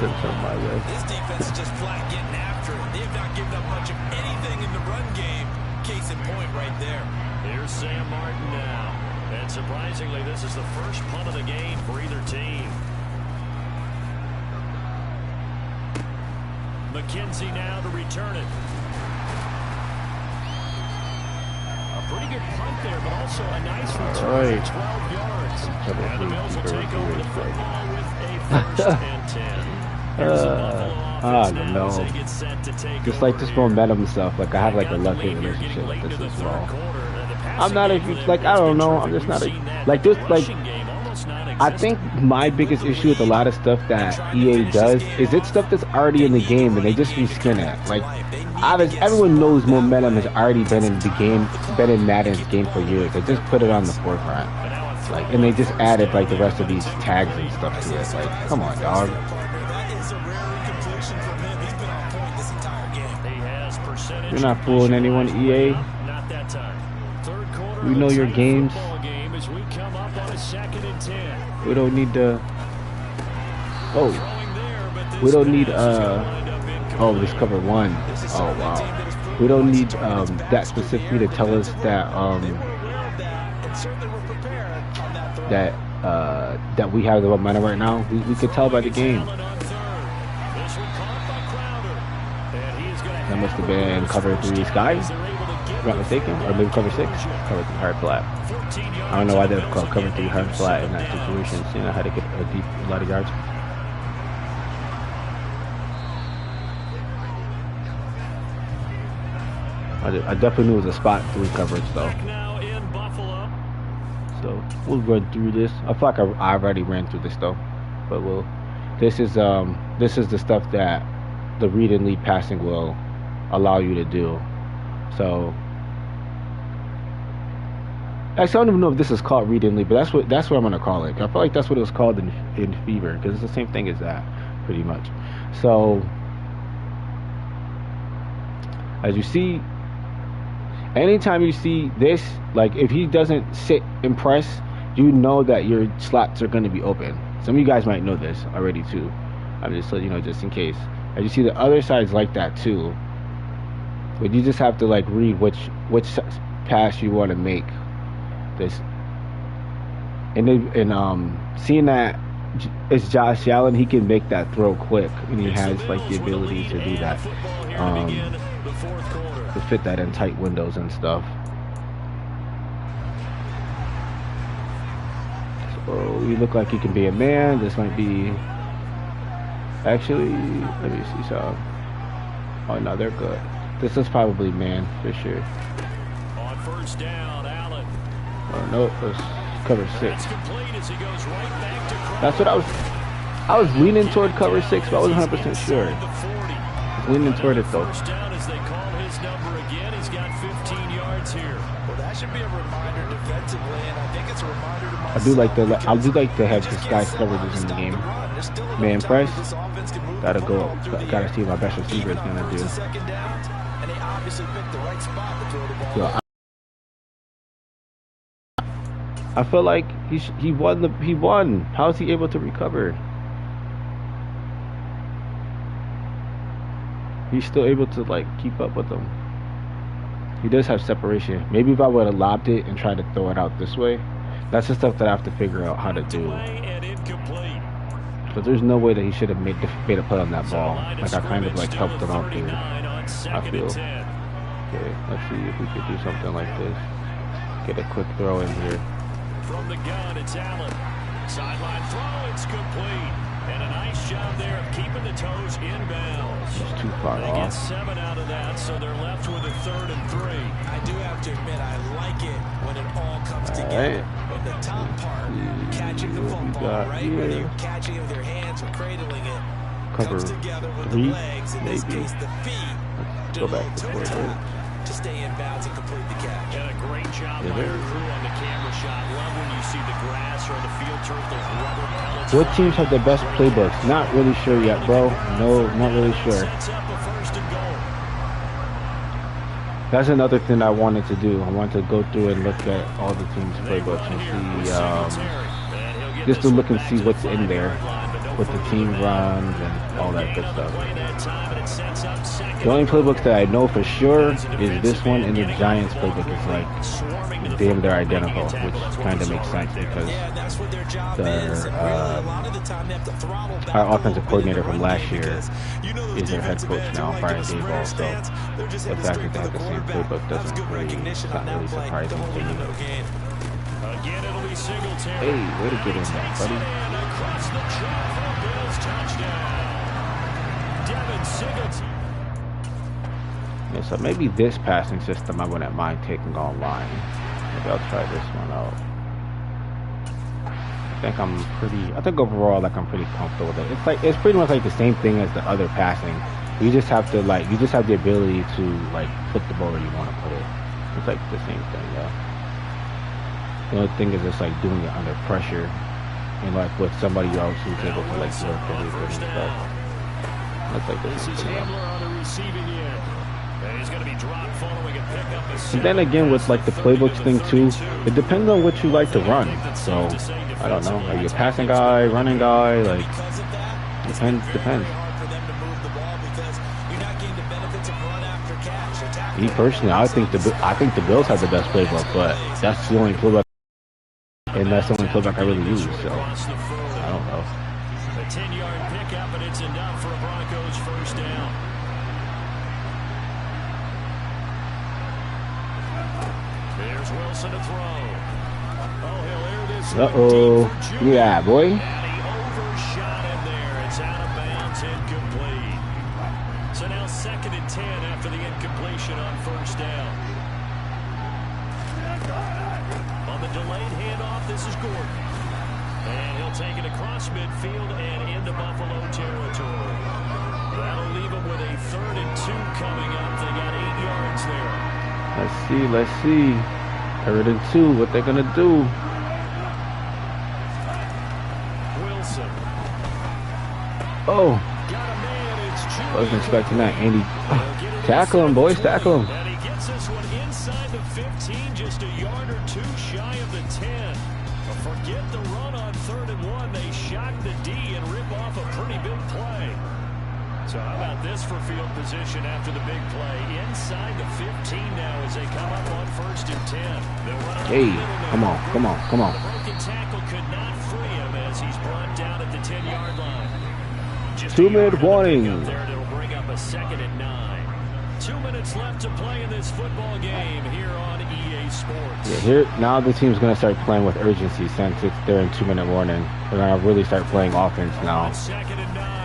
Should have come my way. This defense is just flat getting after it. They've not given up much of anything in the run game. Case in point right there. Here's Sam Martin now. And surprisingly, this is the first punt of the game for either team. McKenzie now to return it. A pretty good punt there, but also a nice return for 12 yards. And the Bills will take over the football with a first and 10. I don't know. Just like this momentum stuff, like I have like a lucky relationship with this as well. I'm not a huge, like, I don't know, I'm just not a, like this, like, I think my biggest issue with a lot of stuff that EA does is it's stuff that's already in the game and they just reskin it. Like, everyone knows momentum has already been in the game, been in Madden's game for years. They just put it on the forefront. Like, and they just added, like, the rest of these tags and stuff to it. Like, come on, dog. You're not fooling anyone, EA. We know your games. We don't need to. Oh, we don't need. Oh, this cover 1. Oh wow. We don't need that specifically to tell us that that we have the momentum right now. We could tell by the game. That must have been cover 3 Sky, if I'm not mistaken, or maybe cover 6, cover 3 hard flat. I don't know why they're called cover 3 hard flat in that situation, seeing how to get a lot of yards. I definitely knew it was a spot 3 coverage though. So we'll run through this. I feel like I already ran through this though, but this is the stuff that the read and lead passing will allow you to do. So I don't even know if this is called read and lead, but that's what I'm gonna call it. I feel like that's what it was called in Fever, because it's the same thing as that pretty much. So as you see, anytime you see this, like if he doesn't sit and press, you know that your slots are going to be open. Some of you guys might know this already too. I'm just letting you know, just in case. As you see, the other side's like that too, but you just have to like read which pass you want to make. This and seeing that it's Josh Allen, he can make that throw quick, and he has like the ability to do that, to fit that in tight windows and stuff. So you look like you can be a man. This might be actually, let me see some. Oh no, they're good. This is probably man for sure. On first down, Allen. Oh no, let's cover 6. That's what I was leaning toward cover 6, but I wasn't 100% sure. I was leaning toward it though. First down as they call his number again. He's got 15 yards here. Well, that should be a reminder defensively, and I think it's a reminder to I do like to have this guy covered this in the game. Man press. Gotta go. Gotta see what my best receiver is gonna do. So I feel like he won. How is he able to recover? He's still able to like keep up with them. He does have separation. Maybe if I would have lobbed it and tried to throw it out this way, that's the stuff that I have to figure out how to do. But there's no way that he should have made a play on that ball. Like I kind of like helped him out there, I feel. Okay, let's see if we could do something like this. Get a quick throw in here. From the gun, it's Allen. Sideline throw, it's complete. And a nice job there of keeping the toes inbounds. It's too far They get off. 7 out of that, so they're left with a 3rd and 3. I do have to admit, I like it when it all comes together. In the top part, catching the football, right? Here. Whether you're catching it with your hands or cradling it, Cover comes together with 3, the legs, in this maybe. case the feet. Let's go back to 4 to stay in bounds and complete the catch. And a great job by your crew on the camera shot. Love when you see the grass or the field turf, those rubber pellets. What teams have the best playbooks? Not really sure yet, bro. No, not really sure. Sets up a 1st and goal. That's another thing I wanted to do. I wanted to go through and look at all the teams' playbooks and see, just to look and see what's in there, what the team runs and all that good stuff. The only playbooks that I know for sure is this one, and the Giants playbook is like damn, they're identical, which kind of makes sense because our offensive coordinator from last year is their head coach now, Brian Daboll. So the fact that they have the same playbook doesn't really, it's not really surprising to me. Again, it'll be Singletary. Hey, way to get in there, buddy. Across the track for a Bills touchdown. Devin Singletary. Yeah, so maybe this passing system I wouldn't mind taking online. Maybe I'll try this one out. I think overall, like, I'm pretty comfortable with it. It's pretty much like the same thing as the other passing. You just have to, like, you just have the ability to, like, put the ball where you want to put it. It's like the same thing, yeah. The only thing is just like doing it under pressure and like with somebody else who's able to like work really good and stuff. That's like This is Hamler on the receiving end. And he's going to be dropped following a pickup. And then again with like the playbooks thing too, it depends on what you like to run. So I don't know, are you a passing guy, running guy, like depends. Me personally, I think the Bills have the best playbook, but that's the only playbook. And that's the only playbook I really use, so I don't know. A 10-yard pickup, and it's enough for a Broncos 1st down. There's Wilson to throw. Oh, he'll air this. Uh-oh. Yeah, boy. And he overshot him there. It's out of bounds, incomplete. So now 2nd and 10 after the incompletion on 1st down. On the delayed handoff, this is Gordon. And he'll take it across midfield and into Buffalo territory. That'll leave him with a 3rd and 2 coming up. They got 8 yards there. Let's see. 3rd and 2, what they're going to do. Wilson. Oh. Got a man, it's Julian. Wasn't expecting that, Andy. Tackle him, boys, tackle him. And he gets this one inside the 15, just a yard or 2 shy of the 10. But forget the run on 3rd and 1. They shock the D and rip off a pretty big play. So how about this for field position after the big play? Inside the 15 now as they come up on 1st and 10. Hey, come on. The broken tackle could not free him as he's brought down at the 10-yard line. Just 2-minute warning. There, it'll bring up a 2nd and 9. 2 minutes left to play in this football game here on EA Sports. Yeah, here now the team's gonna start playing with urgency since they're in 2-minute warning. They're gonna really start playing offense now. 2nd and 9.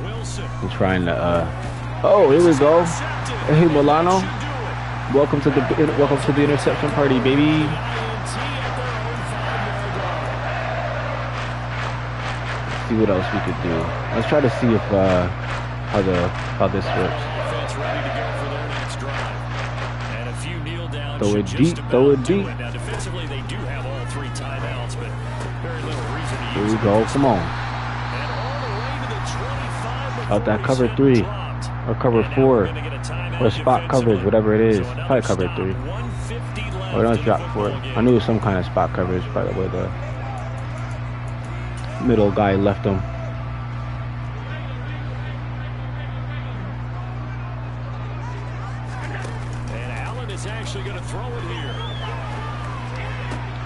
Wilson. And trying to oh, here we go. Hey Milano. Welcome to the interception party, baby. Let's see what else we could do. Let's try to see if how this works. Throw it deep. Now defensively they do have all 3 timeouts, but very little reason to Here use we go. them. Come on. And all the way to the 25 Out that cover 3 or cover 4 or spot coverage, whatever it is. Probably cover 3. Or don't drop for it. I knew it was some kind of spot coverage by the way the middle guy left him. And Allen is actually going to throw it here.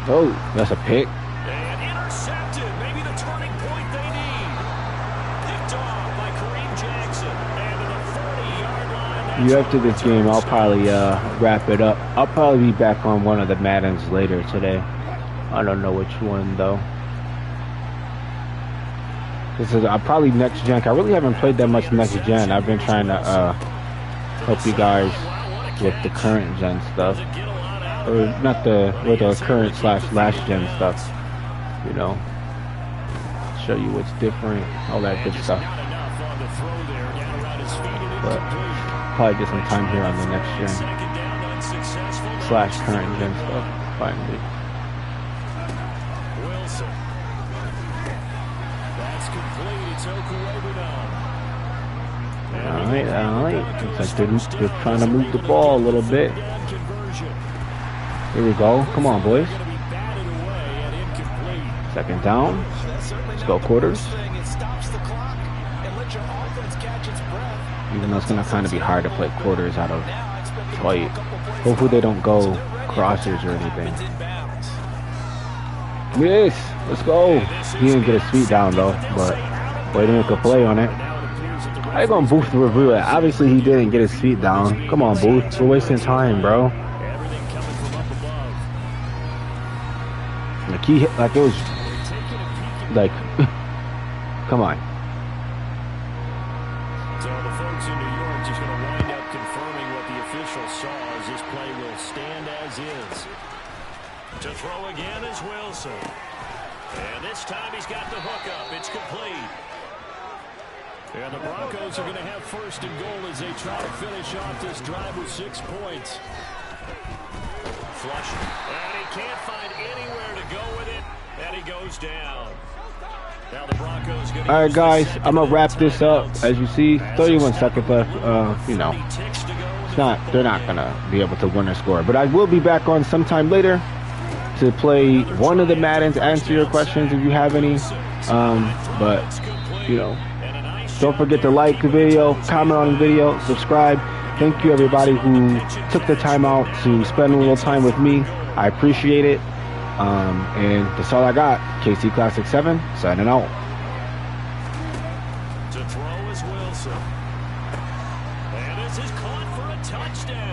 Oh, that's a pick. And intercepted. Maybe the turning point they need. Picked off by Kareem Jackson. And to the 30-yard line. After this game, I'll probably wrap it up. I'll probably be back on one of the Maddens later today. I don't know which one though. This is probably next gen. I really haven't played that much next gen. I've been trying to help you guys with the current gen stuff, or not with the current / last gen stuff. You know, show you what's different, all that good stuff. But probably get some time here on the next gen / current gen stuff finally. Alright. Looks like they're trying to move the ball a little bit. Here we go. Come on, boys. Second down. Let's go quarters. Even though it's going to kind of be hard to play quarters out of flight. Hopefully they don't go crossers or anything. Yes, let's go. He didn't get a sweep down though, but way to make a play on it. I ain't gonna Booth the review it. Obviously he didn't get his feet down. Come on, Booth. We're wasting time, bro. Like he hit, like it was like come on. So the folks in New York just gonna wind up confirming what the official saw as this play will stand as is. To throw again is Wilson. And this time he's got the hook up. It's complete. And the Broncos are going to have first and goal as they try to finish off this drive with 6 points. Flush. And he can't find anywhere to go with it. And he goes down. Now the Broncos going to all right, guys, I'm going to wrap this up. As you see, 31 seconds left. You know, it's not, they're not going to be able to win or score. But I will be back on sometime later to play one of the Maddens, answer your questions if you have any. But, you know, don't forget to like the video, comment on the video, subscribe. Thank you, everybody who took the time out to spend a little time with me. I appreciate it. And that's all I got. KC Classic 7, signing out. To throw is Wilson. And this is caught for a touchdown.